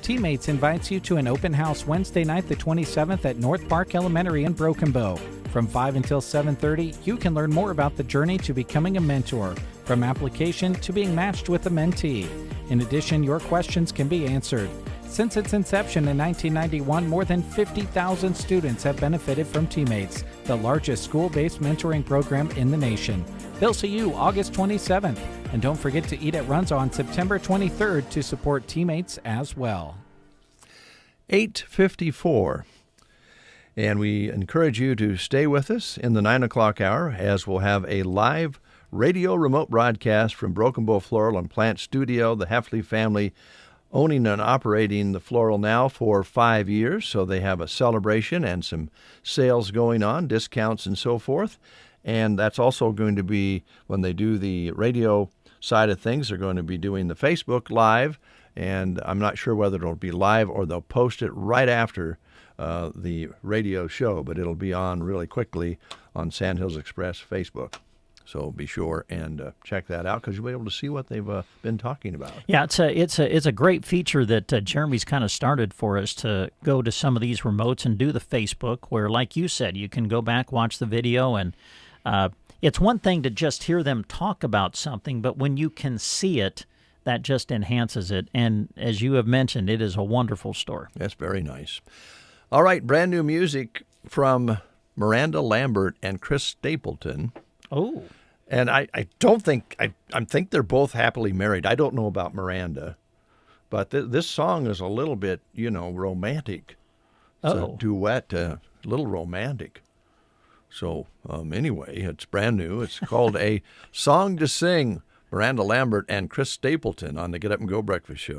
Teammates invites you to an open house Wednesday night the 27th at North Park Elementary in Broken Bow. From 5 until 7:30, you can learn more about the journey to becoming a mentor, from application to being matched with a mentee. In addition, your questions can be answered. Since its inception in 1991, more than 50,000 students have benefited from Teammates, the largest school-based mentoring program in the nation. They'll see you August 27th. And don't forget to eat at Runza on September 23rd to support Teammates as well. 8:54. And we encourage you to stay with us in the 9 o'clock hour, as we'll have a live radio remote broadcast from Broken Bow Floral and Plant Studio. The Heffley family owning and operating the floral now for 5 years, so they have a celebration and some sales going on, discounts and so forth. And that's also going to be, when they do the radio side of things, they're going to be doing the Facebook Live, and I'm not sure whether it'll be live or they'll post it right after the radio show, but it'll be on really quickly on Sandhills Express Facebook. So be sure and check that out, because you'll be able to see what they've been talking about. Yeah, it's a great feature that Jeremy's kind of started for us, to go to some of these remotes and do the Facebook, where, like you said, you can go back, watch the video, and it's one thing to just hear them talk about something, but when you can see it, that just enhances it. And as you have mentioned, it is a wonderful store. That's very nice. All right, brand new music from Miranda Lambert and Chris Stapleton. Oh. And I don't think, I think they're both happily married. I don't know about Miranda, but this song is a little bit, romantic. It's a duet, a little romantic. So anyway, it's brand new. It's called A Song to Sing. Miranda Lambert and Chris Stapleton on the Get Up and Go Breakfast Show.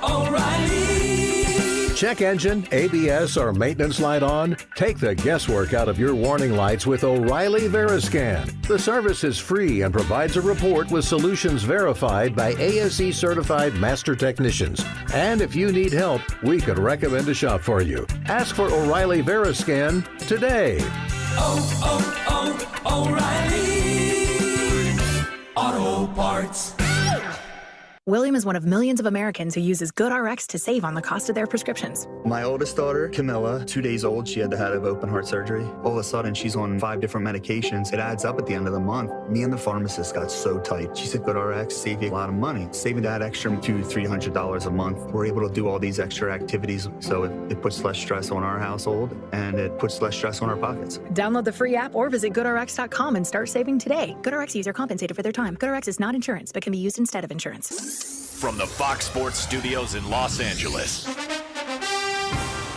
O'Reilly. Check engine, ABS, or maintenance light on? Take the guesswork out of your warning lights with O'Reilly Veriscan. The service is free and provides a report with solutions verified by ASE certified master technicians. And if you need help, we could recommend a shop for you. Ask for O'Reilly Veriscan today. O'Reilly Auto Parts. William is one of millions of Americans who uses GoodRx to save on the cost of their prescriptions. My oldest daughter, Camilla, 2 days old, she had to have open heart surgery. All of a sudden, she's on 5 different medications. It adds up at the end of the month. Me and the pharmacist got so tight. She said, GoodRx save you a lot of money. Saving that extra $200-300 a month. We're able to do all these extra activities, so it puts less stress on our household, and it puts less stress on our pockets. Download the free app or visit GoodRx.com and start saving today. GoodRx user compensated for their time. GoodRx is not insurance, but can be used instead of insurance. From the Fox Sports Studios in Los Angeles,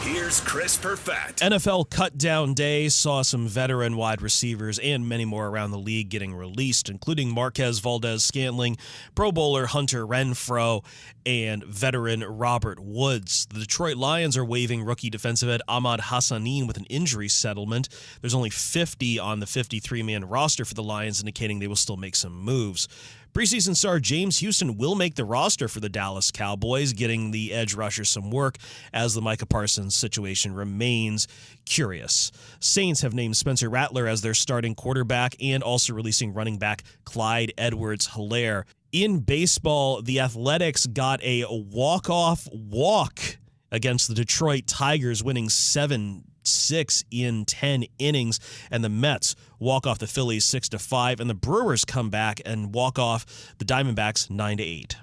here's Chris Perfett. NFL cut-down day saw some veteran wide receivers and many more around the league getting released, including Marquez Valdez-Scantling, Pro Bowler Hunter Renfrow, and veteran Robert Woods. The Detroit Lions are waiving rookie defensive end Ahmad Hassanin with an injury settlement. There's only 50 on the 53-man roster for the Lions, indicating they will still make some moves. Preseason star James Houston will make the roster for the Dallas Cowboys, getting the edge rusher some work as the Micah Parsons situation remains curious. Saints have named Spencer Rattler as their starting quarterback and also releasing running back Clyde Edwards-Helaire. In baseball, the Athletics got a walk-off walk against the Detroit Tigers, winning 7-6 in 10 innings, and the Mets walk off the Phillies 6-5, and the Brewers come back and walk off the Diamondbacks 9-8.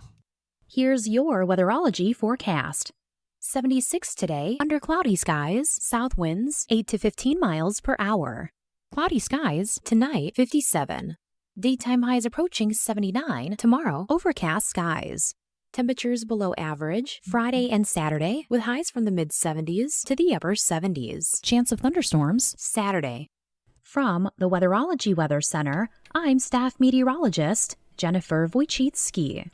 Here's your weatherology forecast. 76 today, under cloudy skies, south winds 8 to 15 miles per hour. Cloudy skies tonight, 57. Daytime highs approaching 79, tomorrow overcast skies. Temperatures below average Friday and Saturday, with highs from the mid-70s to the upper 70s. Chance of thunderstorms Saturday. From the Weatherology Weather Center, I'm staff meteorologist Jennifer Wojcicki.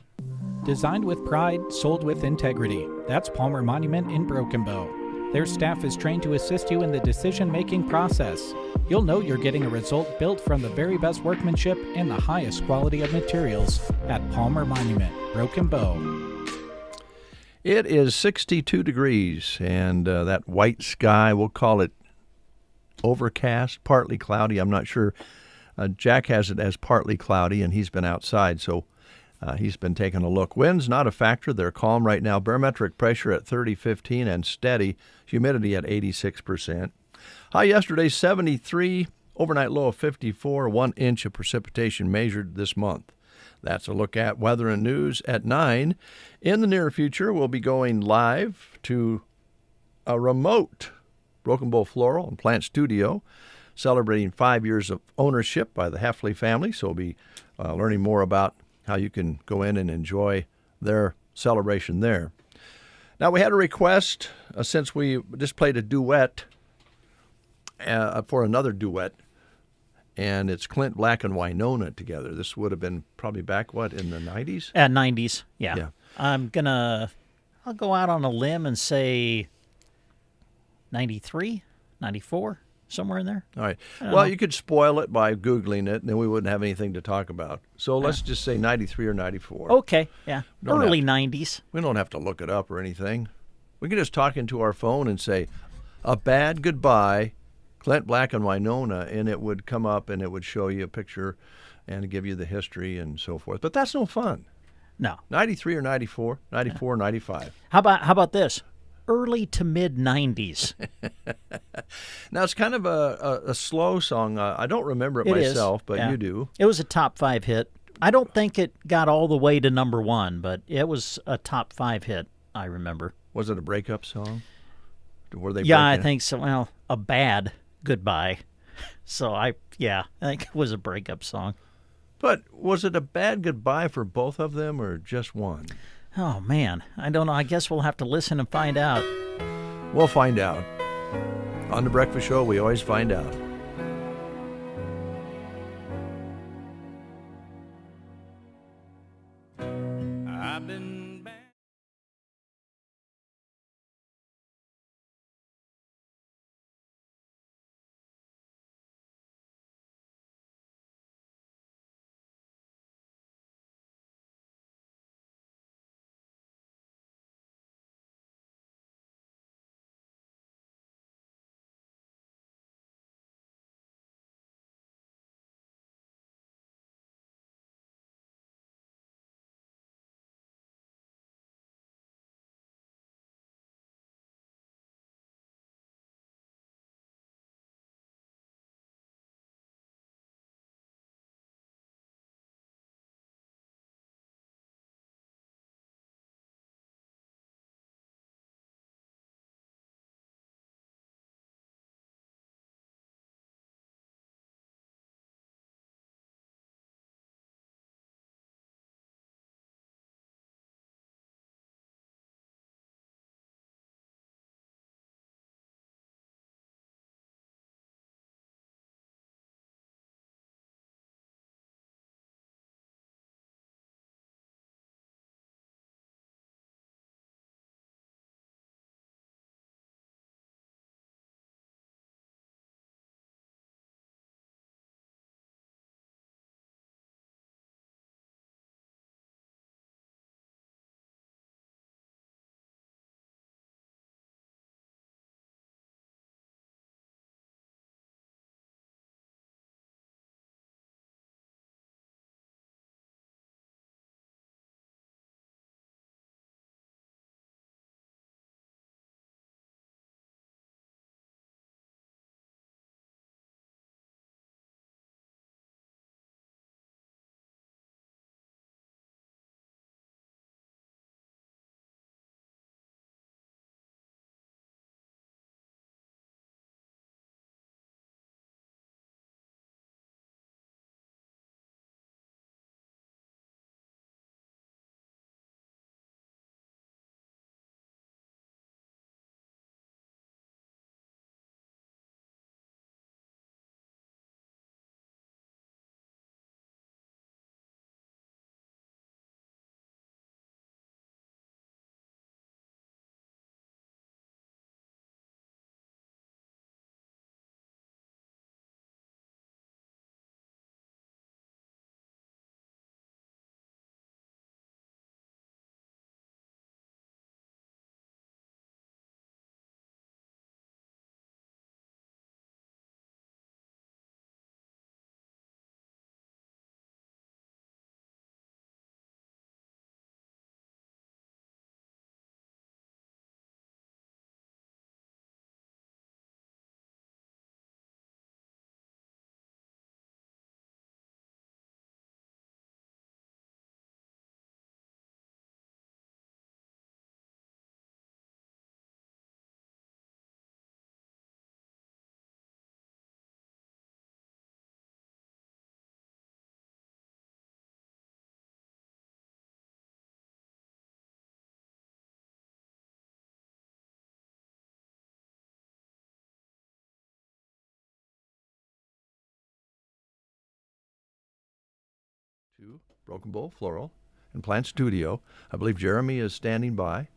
Designed with pride, sold with integrity. That's Palmer Monument in Broken Bow. Their staff is trained to assist you in the decision-making process. You'll know you're getting a result built from the very best workmanship and the highest quality of materials at Palmer Monument, Broken Bow. It is 62 degrees, and that white sky, we'll call it overcast, partly cloudy. I'm not sure. Jack has it as partly cloudy, and he's been outside, so he's been taking a look. Wind's not a factor. They're calm right now. Barometric pressure at 30-15 and steady. Humidity at 86%. High yesterday, 73. Overnight low of 54. 1 inch of precipitation measured this month. That's a look at weather and news at 9. In the near future, we'll be going live to a remote Broken Bow Floral and Plant Studio, celebrating 5 years of ownership by the Heffley family. So we'll be learning more about how you can go in and enjoy their celebration there. Now, we had a request since we just played a duet for another duet, and it's Clint Black and Winona together. This would have been probably back, in the 90s? 90s, yeah. I'll go out on a limb and say 93, 94, somewhere in there. All right. Well, you could spoil it by Googling it, and then we wouldn't have anything to talk about. So let's just say 93 or 94. Okay, yeah. Early 90s. We don't have to look it up or anything. We can just talk into our phone and say, A Bad Goodbye, Clint Black and Winona, and it would come up and it would show you a picture and give you the history and so forth. But that's no fun. No. 93 or 94, 94 or 95. How about this? Early to mid 90s. Now, it's kind of a slow song. I don't remember it myself, but you do. It was a top 5 hit. I don't think it got all the way to number 1, but it was a top 5 hit, I remember. Was it a breakup song? Were they I think so. Well, a bad goodbye. So I think it was a breakup song. But was it a bad goodbye for both of them or just one? Oh, man. I don't know. I guess we'll have to listen and find out. We'll find out. On The Breakfast Show, we always find out. I've been to Broken Bow Floral and Plant Studio. I believe Jeremy is standing by,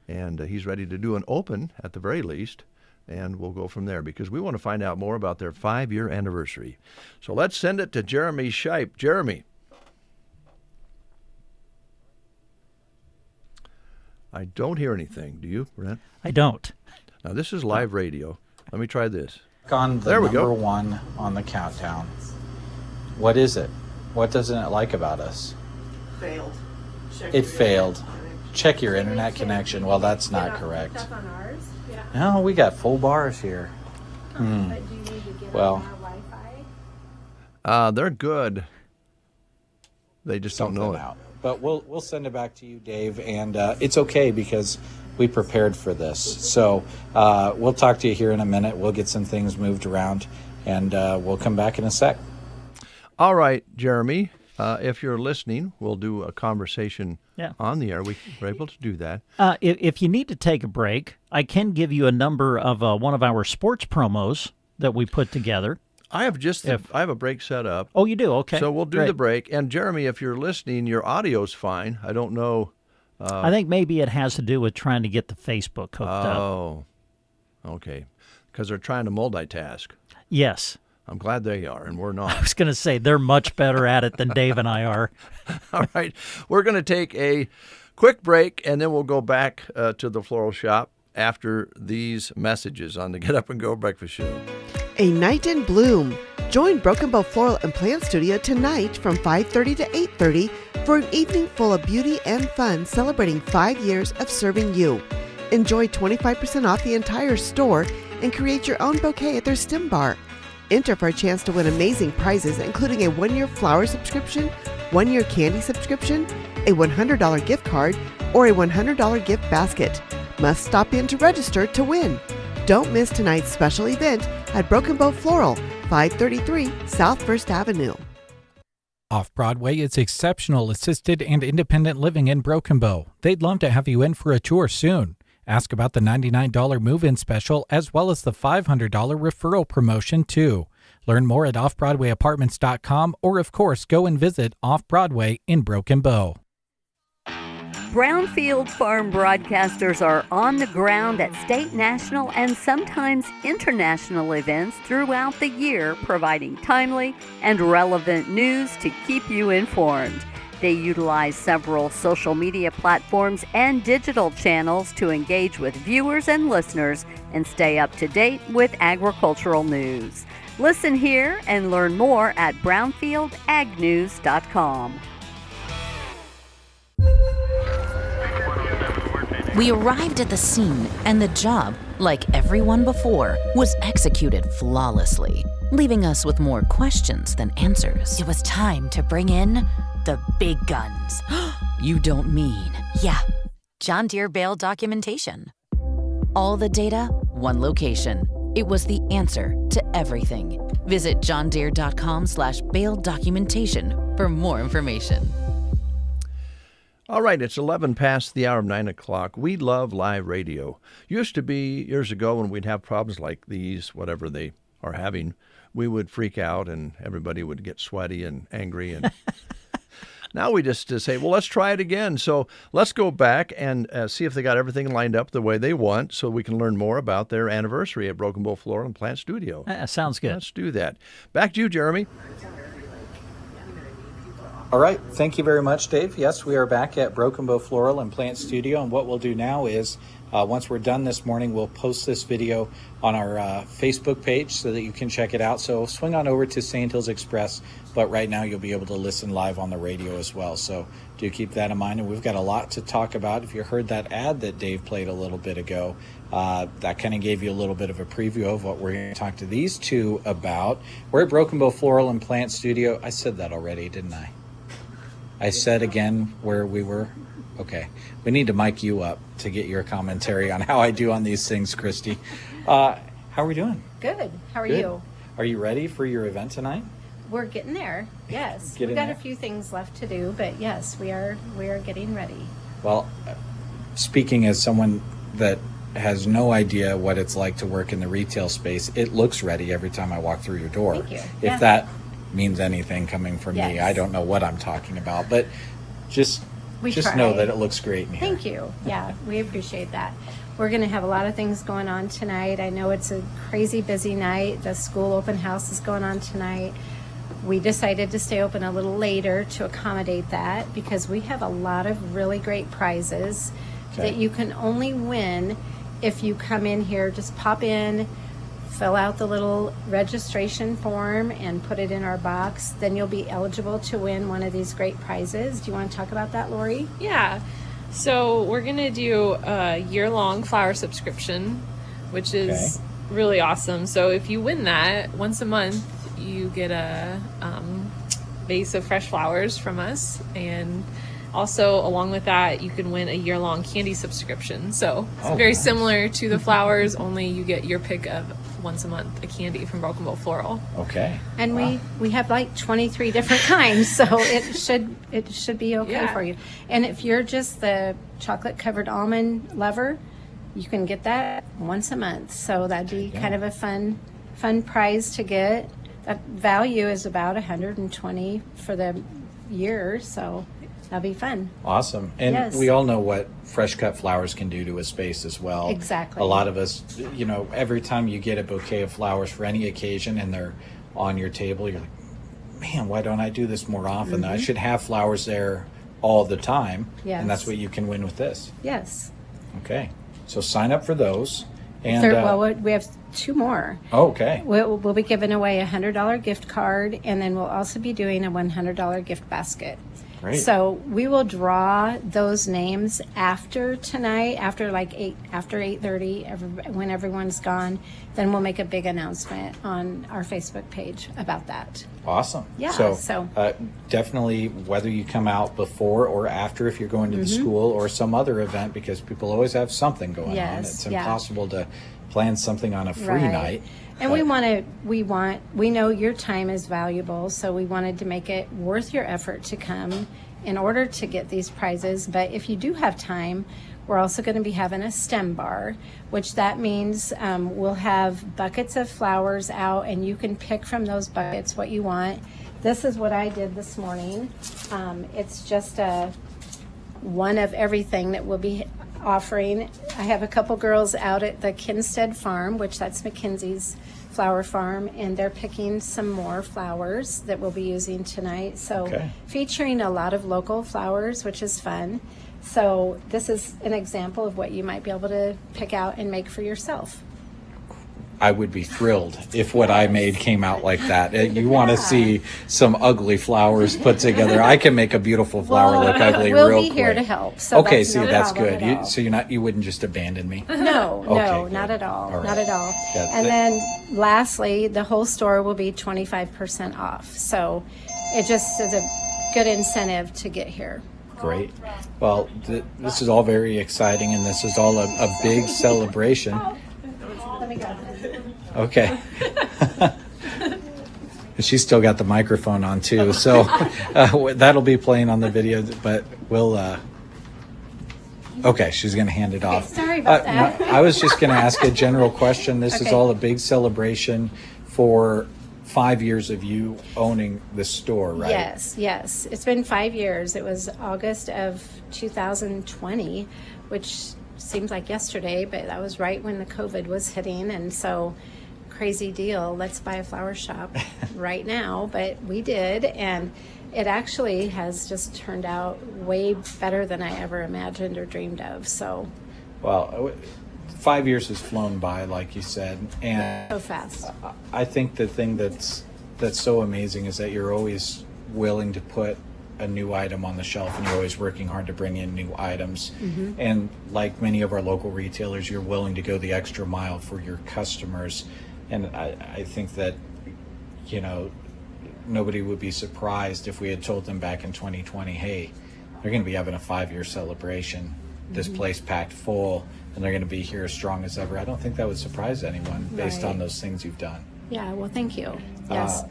and he's ready to do an open at the very least, and we'll go from there because we want to find out more about their 5-year anniversary. So let's send it to Jeremy Shipe. Jeremy. I don't hear anything. Do you, Brent? I don't. Now, this is live radio. Let me try this. On the there we number go. one on the countdown. What is it? What doesn't it like about us? Failed. It failed. Check your internet connection. Well, that's not correct. No, we got full bars here. Well, they're good. They just don't know it. But we'll send it back to you, Dave, and it's okay because we prepared for this. So we'll talk to you here in a minute. We'll get some things moved around, and we'll come back in a sec. All right, Jeremy, if you're listening, we'll do a conversation on the air. We're able to do that. If you need to take a break, I can give you a number of one of our sports promos that we put together. I have I have a break set up. Oh, you do? Okay. So we'll do Great. the break. And Jeremy, if you're listening, your audio's fine. I don't know. I think maybe it has to do with trying to get the Facebook hooked up. Oh, okay. Because they're trying to multitask. Yes. I'm glad they are, and we're I not. was going to say they're much better at it than Dave and I are. All right. We're going to take a quick break, and then we'll go back to the floral shop after these messages on the Get Up and Go Breakfast Show. A night in bloom. Join Broken Bow Floral and Plant Studio tonight from 5:30 to 8:30 for an evening full of beauty and fun celebrating 5 years of serving you. Enjoy 25% off the entire store and create your own bouquet at their stem bar. Enter for a chance to win amazing prizes including a 1-year flower subscription, 1-year candy subscription, a $100 gift card, or a $100 gift basket. Must stop in to register to win. Don't miss tonight's special event at Broken Bow Floral, 533 South First Avenue. Off-Broadway is exceptional assisted and independent living in Broken Bow. They'd love to have you in for a tour soon. Ask about the $99 move-in special as well as the $500 referral promotion too. Learn more at offbroadwayapartments.com or of course go and visit Off-Broadway in Broken Bow. Brownfield Farm broadcasters are on the ground at state, national, and sometimes international events throughout the year, providing timely and relevant news to keep you informed. They utilize several social media platforms and digital channels to engage with viewers and listeners and stay up to date with agricultural news. Listen here and learn more at brownfieldagnews.com. We arrived at the scene, and the job, like everyone before, was executed flawlessly, leaving us with more questions than answers. It was time to bring in the big guns. You don't mean? Yeah, John Deere Bale documentation. All the data, one location. It was the answer to everything. Visit johndeere.com/Bale documentation for more information. All right, it's 11 past the hour of 9 o'clock. We love live radio. Used to be years ago when we'd have problems like these, whatever they are having, we would freak out and everybody would get sweaty and angry. And now we just say, well, let's try it again. So let's go back and see if they got everything lined up the way they want so we can learn more about their anniversary at Broken Bow Floral and Plant Studio. Sounds good. Let's do that. Back to you, Jeremy. All right. Thank you very much, Dave. Yes, we are back at Broken Bow Floral and Plant Studio. And what we'll do now is, once we're done this morning, we'll post this video on our Facebook page so that you can check it out. So swing on over to Sand Hills Express. But right now you'll be able to listen live on the radio as well. So do keep that in mind. And we've got a lot to talk about. If you heard that ad that Dave played a little bit ago, that kind of gave you a little bit of a preview of what we're going to talk to these two about. We're at Broken Bow Floral and Plant Studio. I said that already, didn't I? I said again where we were. Okay. We need to mic you up to get your commentary on how I do on these things, Christy. How are we doing? Good. How are Good. you? Are you ready for your event tonight? We're getting there. Yes. Getting We've got there. a few things left to do, but yes, we are getting ready. Well, speaking as someone that has no idea what it's like to work in the retail space, it looks ready every time I walk through your door. Thank you. If that means anything coming from me. Yes. I don't know what I'm talking about, but just We just try. know that it looks great in here. Thank you. Yeah, we appreciate that. We're going to have a lot of things going on tonight. I know it's a crazy busy night. The school open house is going on tonight. We decided to stay open a little later to accommodate that because we have a lot of really great prizes that you can only win if you come in here. Just pop in, fill out the little registration form and put it in our box. Then you'll be eligible to win one of these great prizes. Do you want to talk about that, Lori? Yeah. So we're going to do a year-long flower subscription, which is really awesome. So if you win that, once a month, you get a vase of fresh flowers from us. And also, along with that, you can win a year-long candy subscription. So it's very similar to the flowers, only you get your pick of once a month a candy from Broken Bow Floral. Okay. And we have like 23 different kinds, so it should be okay for you. And if you're just the chocolate covered almond lover, you can get that once a month. So that'd be kind of a fun prize to get. That value is about $120 for the year, so that'll be fun. Awesome. And we all know what fresh cut flowers can do to a space as well. Exactly. A lot of us, every time you get a bouquet of flowers for any occasion and they're on your table, you're like, man, why don't I do this more often? I should have flowers there all the time. Yes. And that's what you can win with this. Yes. Okay. So sign up for those. And we have two more. Oh, okay. We'll be giving away a $100 gift card, and then we'll also be doing a $100 gift basket. Great. So we will draw those names after tonight, after 8:30, when everyone's gone. Then we'll make a big announcement on our Facebook page about that. Awesome. Yeah. So definitely, whether you come out before or after, if you're going to the school or some other event, because people always have something going on. It's impossible to plan something on a free night. And we know your time is valuable, so we wanted to make it worth your effort to come in order to get these prizes. But if you do have time, we're also going to be having a STEM bar, which that means we'll have buckets of flowers out, and you can pick from those buckets what you want. This is what I did this morning. It's just one of everything that we'll be offering. I have a couple girls out at the Kinstead Farm, which that's Mackenzie's flower farm, and they're picking some more flowers that we'll be using tonight. So featuring a lot of local flowers, which is fun. So this is an example of what you might be able to pick out and make for yourself. I would be thrilled if what I made came out like that. You want to see some ugly flowers put together. I can make a beautiful flower look ugly real quick. We'll be here to help. So okay, that's good. You wouldn't just abandon me? No, okay, not at all. Right. Not at all. Yeah, and then lastly, the whole store will be 25% off. So it just is a good incentive to get here. Great. Well, this is all very exciting, and this is all a big celebration. Let me go. Okay. She's still got the microphone on too, so that'll be playing on the video, but we'll okay, she's going to hand it off. Sorry about that. I was just going to ask a general question. This is all a big celebration for 5 years of you owning the store, right? Yes. It's been 5 years. It was August of 2020, which seems like yesterday, but that was right when the COVID was hitting, and so crazy deal. Let's buy a flower shop right now, but we did, and it actually has just turned out way better than I ever imagined or dreamed of. So, well, 5 years has flown by, like you said, and so fast. I think the thing that's so amazing is that you're always willing to put a new item on the shelf, and you're always working hard to bring in new items. And like many of our local retailers, you're willing to go the extra mile for your customers. And I think that, nobody would be surprised if we had told them back in 2020, hey, they're going to be having a 5-year celebration, this place packed full, and they're going to be here as strong as ever. I don't think that would surprise anyone based on those things you've done. Yeah, well, thank you. Yes.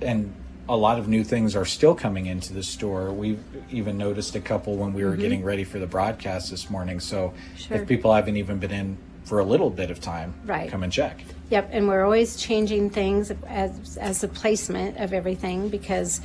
And a lot of new things are still coming into the store. We've even noticed a couple when we were getting ready for the broadcast this morning. So if people haven't even been in for a little bit of time, Right. come and check. Yep, and we're always changing things as the placement of everything because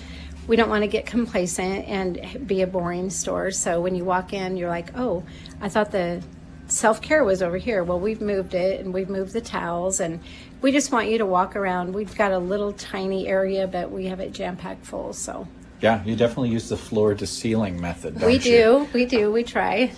we don't want to get complacent and be a boring store. So when you walk in, you're like, oh, I thought the self-care was over here. Well, we've moved it, and we've moved the towels, and we just want you to walk around. We've got a little tiny area, but we have it jam-packed full, so. Yeah, you definitely use the floor to ceiling method, don't you? We do, we try.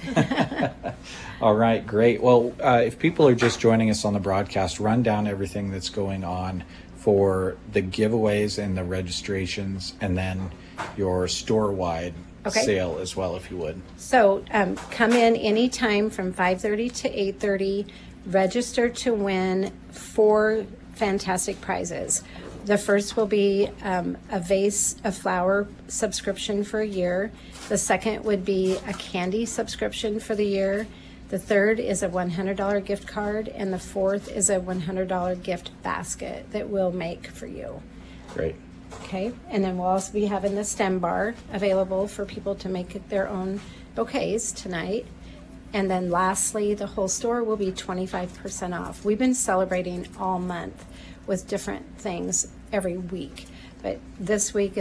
All right, great. Well, if people are just joining us on the broadcast, run down everything that's going on for the giveaways and the registrations, and then your store-wide sale as well, if you would. So come in anytime from 5:30 to 8:30. Register to win 4 fantastic prizes. The first will be a vase of flower subscription for a year. The second would be a candy subscription for the year. The third is a $100 gift card, and the fourth is a $100 gift basket that we'll make for you. Great. Okay, and then we'll also be having the stem bar available for people to make their own bouquets tonight. And then lastly, the whole store will be 25% off. We've been celebrating all month with different things every week, but this week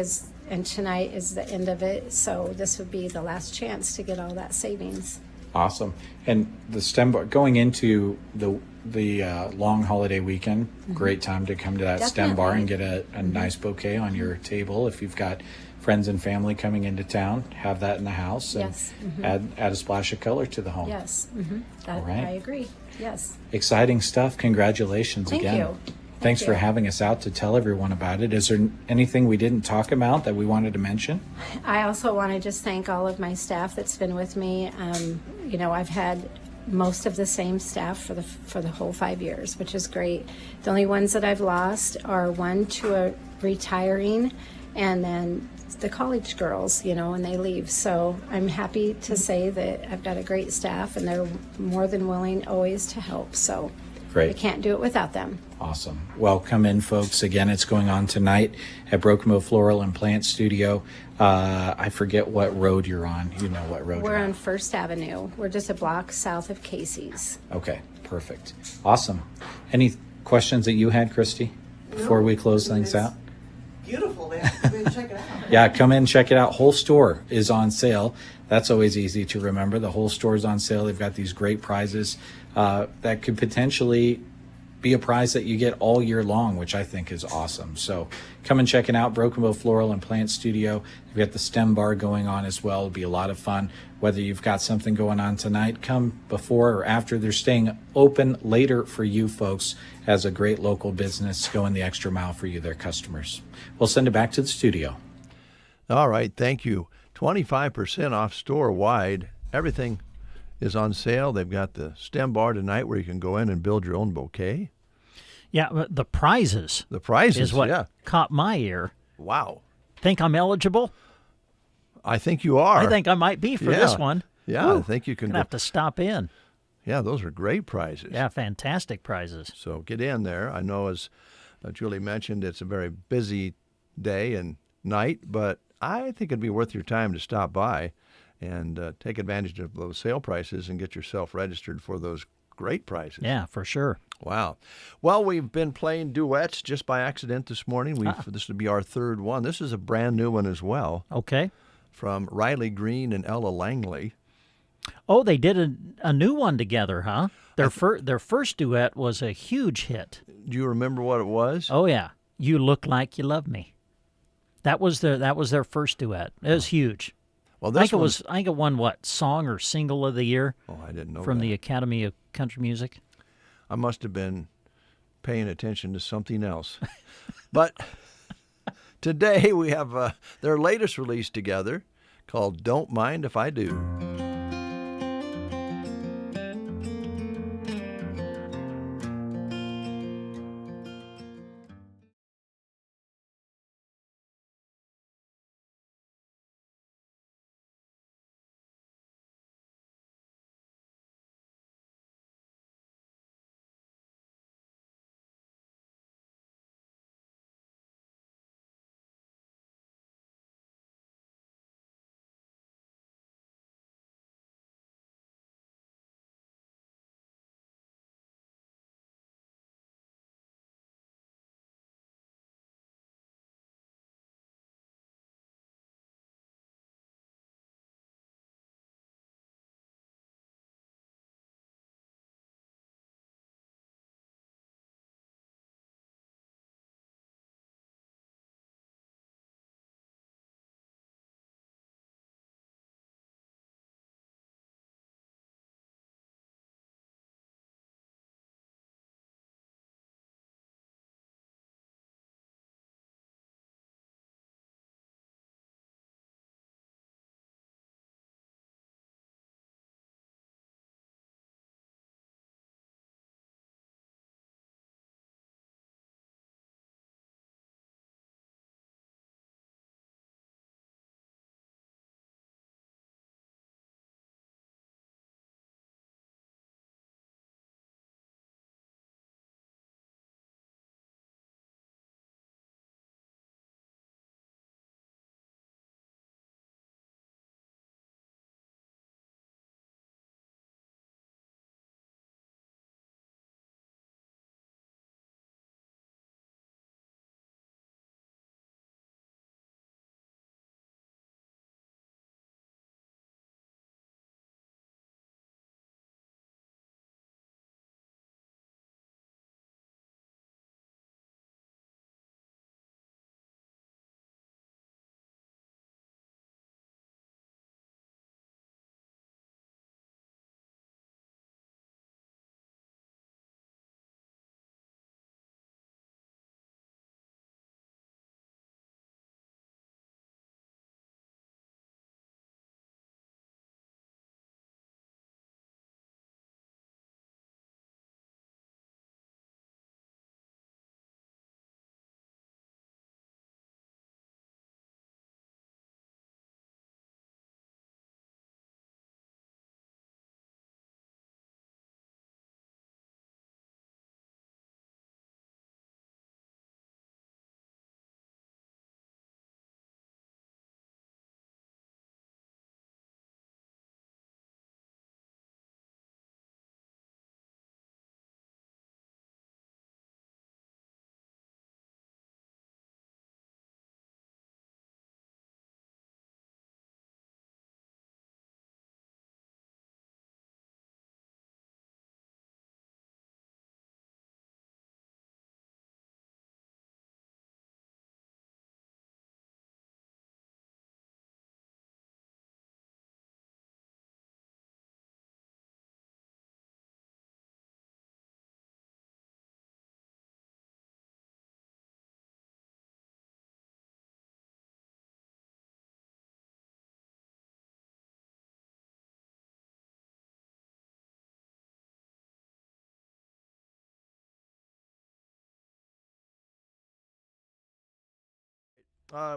and tonight is the end of it, so this would be the last chance to get all that savings. Awesome. And the stem bar, going into the long holiday weekend, great time to come to that stem bar and get a nice bouquet on your table. If you've got friends and family coming into town, have that in the house and add a splash of color to the home. Yes, All right. I agree. Yes. Exciting stuff. Congratulations again. Thank you. Thanks for having us out to tell everyone about it. Is there anything we didn't talk about that we wanted to mention? I also want to just thank all of my staff that's been with me. I've had most of the same staff for the whole 5 years, which is great. The only ones that I've lost are one to a retiring, and then the college girls, when they leave. So I'm happy to say that I've got a great staff, and they're more than willing always to help. So great. I can't do it without them. Awesome. Well, come in, folks. Again, it's going on tonight at Broken Bow Floral and Plant Studio. I forget what road you're on. You know what road We're you're on First Avenue. We're just a block south of Casey's. Okay, perfect. Awesome. Any questions that you had, Christy, before we close things out? Beautiful, man. Come in and check it out. Yeah, come in, check it out. Whole store is on sale. That's always easy to remember. The whole store is on sale. They've got these great prizes that could potentially be a prize that you get all year long, which I think is awesome. So come and check it out. Broken Bow Floral and Plant Studio. We've got the stem bar going on as well. It'll be a lot of fun. Whether you've got something going on tonight, come before or after. They're staying open later for you folks as a great local business going the extra mile for you, their customers. We'll send it back to the studio. All right, thank you. 25% off store-wide. Everything is on sale. They've got the stem bar tonight where you can go in and build your own bouquet. Yeah, but the prizes. The prizes, is what caught my ear. Wow. Think I'm eligible? I think you are. I think I might be for this one. Yeah, Woo. I think you can Gonna have to stop in. Yeah, those are great prizes. Yeah, fantastic prizes. So get in there. I know, as Julie mentioned, it's a very busy day and night, but I think it'd be worth your time to stop by and take advantage of those sale prices and get yourself registered for those great prizes. Yeah, for sure. Wow. Well, we've been playing duets just by accident this morning. This would be our third one. This is a brand new one as well. Okay. From Riley Green and Ella Langley. Oh, they did a new one together, huh? Their first duet was a huge hit. Do you remember what it was? Oh yeah, You Look Like You Love Me. That was their first duet. It was huge. Well, I think it won what, song or single of the year? Oh, I didn't know from that. the Academy of Country Music. I must have been paying attention to something else. But today we have their latest release together called Don't Mind If I Do.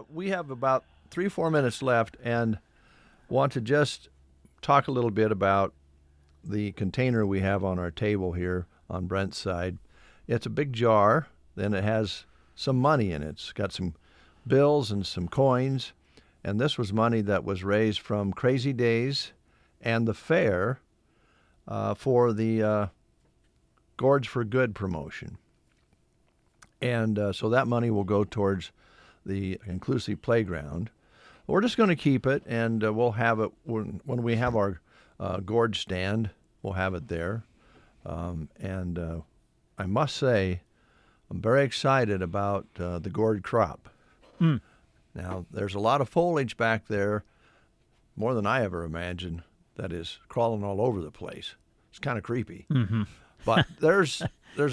We have about 3-4 minutes left and want to just talk a little bit about the container we have on our table here on Brent's side. It's a big jar, then it has some money in it. It's got some bills and some coins, and this was money that was raised from Crazy Days and the fair for the Gorge for Good promotion. And so that money will go towards the inclusive playground. We're just going to keep it, and we'll have it when we have our gorge stand. We'll have it there. And I must say, I'm very excited about the gourd crop. Mm. Now, there's a lot of foliage back there, more than I ever imagined, that is crawling all over the place. It's kind of creepy. Mm-hmm. But there's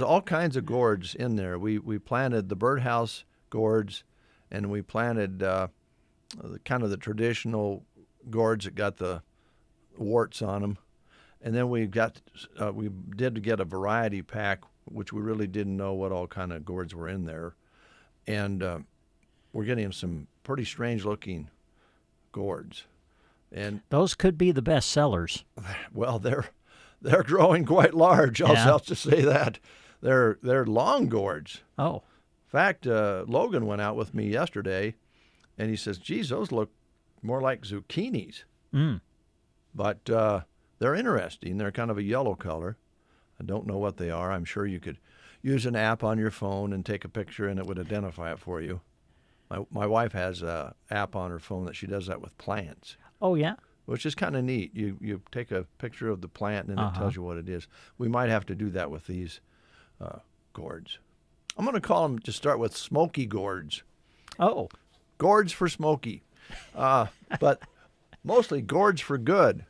all kinds of gourds in there. We planted the birdhouse gourds, and we planted kind of the traditional gourds that got the warts on them. And then we did get a variety pack, which we really didn't know what all kind of gourds were in there. And we're getting some pretty strange-looking gourds. And those could be the best sellers. Well, they're growing quite large. I'll have to say that. They're long gourds. Oh. In fact, Logan went out with me yesterday, and he says, geez, those look more like zucchinis. Mm. But they're interesting. They're kind of a yellow color. I don't know what they are. I'm sure you could use an app on your phone and take a picture, and it would identify it for you. My wife has an app on her phone that she does that with plants. Oh, yeah? Which is kind of neat. You take a picture of the plant, and it tells you what it is. We might have to do that with these gourds. I'm going to call them, to start with, smoky gourds. Oh. Gourds for smoky. But mostly gourds for good.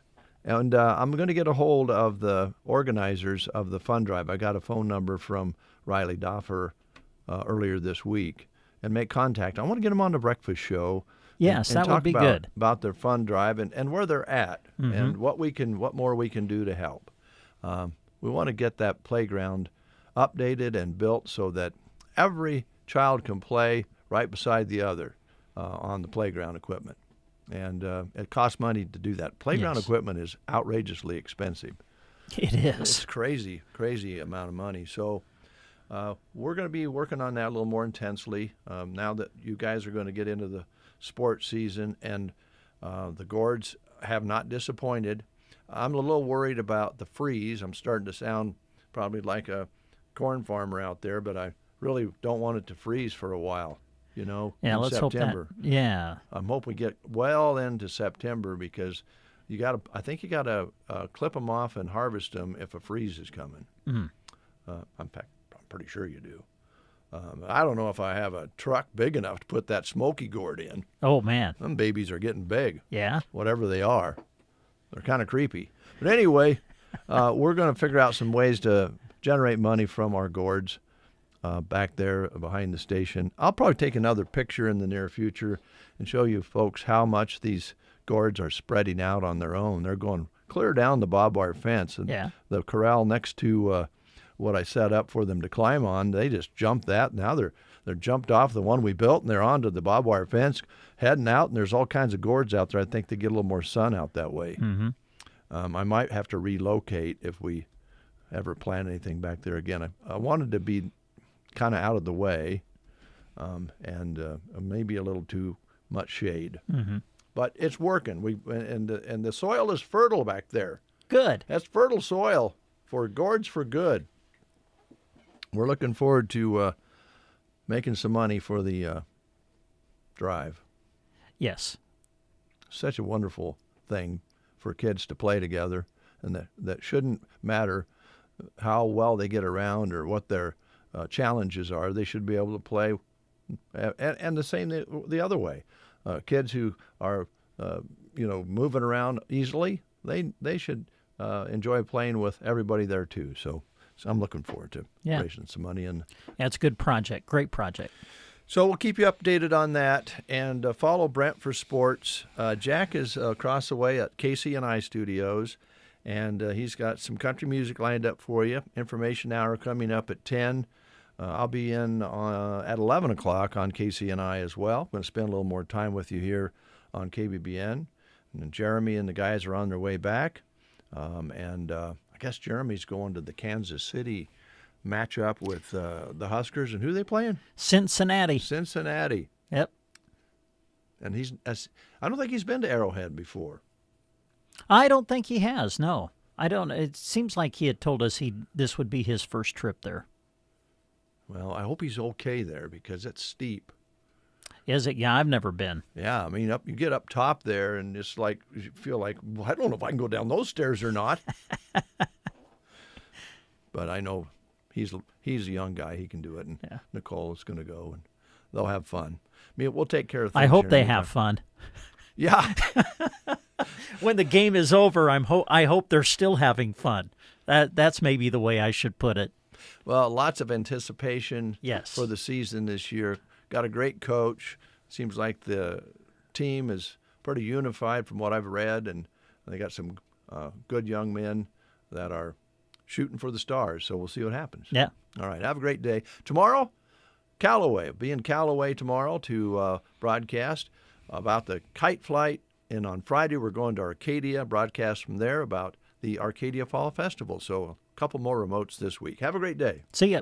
And I'm going to get a hold of the organizers of the fund drive. I got a phone number from Riley Doffer earlier this week and make contact. I want to get them on the breakfast show. Yes, and that would be talk good. About their fund drive and where they're at, Mm-hmm. and what more we can do to help. We want to get that playground updated and built so that every child can play right beside the other on the playground equipment. And it costs money to do that. Playground equipment is outrageously expensive. It is. It's crazy amount of money. So we're going to be working on that a little more intensely now that you guys are going to get into the sports season, and the gourds have not disappointed. I'm a little worried about the freeze. I'm starting to sound probably like a corn farmer out there, but I really don't want it to freeze for a while, Yeah, in let's September. hope that. Yeah. I'm hoping we get well into September, because I think you got to clip them off and harvest them if a freeze is coming. Mm. I'm pretty sure you do. I don't know if I have a truck big enough to put that smoky gourd in. Oh, man. Them babies are getting big. Yeah? Whatever they are. They're kind of creepy. But anyway, we're going to figure out some ways to generate money from our gourds back there behind the station. I'll probably take another picture in the near future and show you folks how much these gourds are spreading out on their own. They're going clear down the barbed wire fence. And the corral next to what I set up for them to climb on, they just jumped that. Now they're jumped off the one we built, and they're onto the barbed wire fence, heading out, and there's all kinds of gourds out there. I think they get a little more sun out that way. Mm-hmm. I might have to relocate if we ever plant anything back there again. I wanted to be kind of out of the way and maybe a little too much shade. Mm-hmm. But it's working. And the soil is fertile back there. Good. That's fertile soil for gourds for good. We're looking forward to making some money for the drive. Yes. Such a wonderful thing for kids to play together, and that shouldn't matter how well they get around or what their challenges are. They should be able to play, and the same the other way. Kids who are moving around easily, they should enjoy playing with everybody there too. So I'm looking forward to raising some money. Yeah, it's a good project. Great project. So we'll keep you updated on that, and follow Brent for sports. Jack is across the way at KCNI Studios, and he's got some country music lined up for you. Information hour coming up at 10. I'll be in at 11 o'clock on KCNI as well. I'm going to spend a little more time with you here on KBBN. And Jeremy and the guys are on their way back. I guess Jeremy's going to the Kansas City matchup with the Huskers. And who are they playing? Cincinnati. Cincinnati. Yep. And I don't think he's been to Arrowhead before. I don't think he has, no. I don't. It seems like he had told us this would be his first trip there. Well, I hope he's okay there because it's steep. Is it? Yeah, I've never been. Yeah, I mean, you get up top there, and it's like you feel like, well, I don't know if I can go down those stairs or not. But I know he's a young guy; he can do it. And Nicole is going to go, and they'll have fun. I mean, we'll take care of things. I hope here they have fun. Yeah. When the game is over, I hope they're still having fun. That's maybe the way I should put it. Well, lots of anticipation yes. for the season this year. Got a great coach. Seems like the team is pretty unified from what I've read, and they got some good young men that are shooting for the stars. So we'll see what happens. Yeah. All right. Have a great day. Tomorrow, Callaway. I'll be in Callaway tomorrow to broadcast about the kite flight. And on Friday, we're going to Arcadia, broadcast from there about the Arcadia Fall Festival. So a couple more remotes this week. Have a great day. See ya.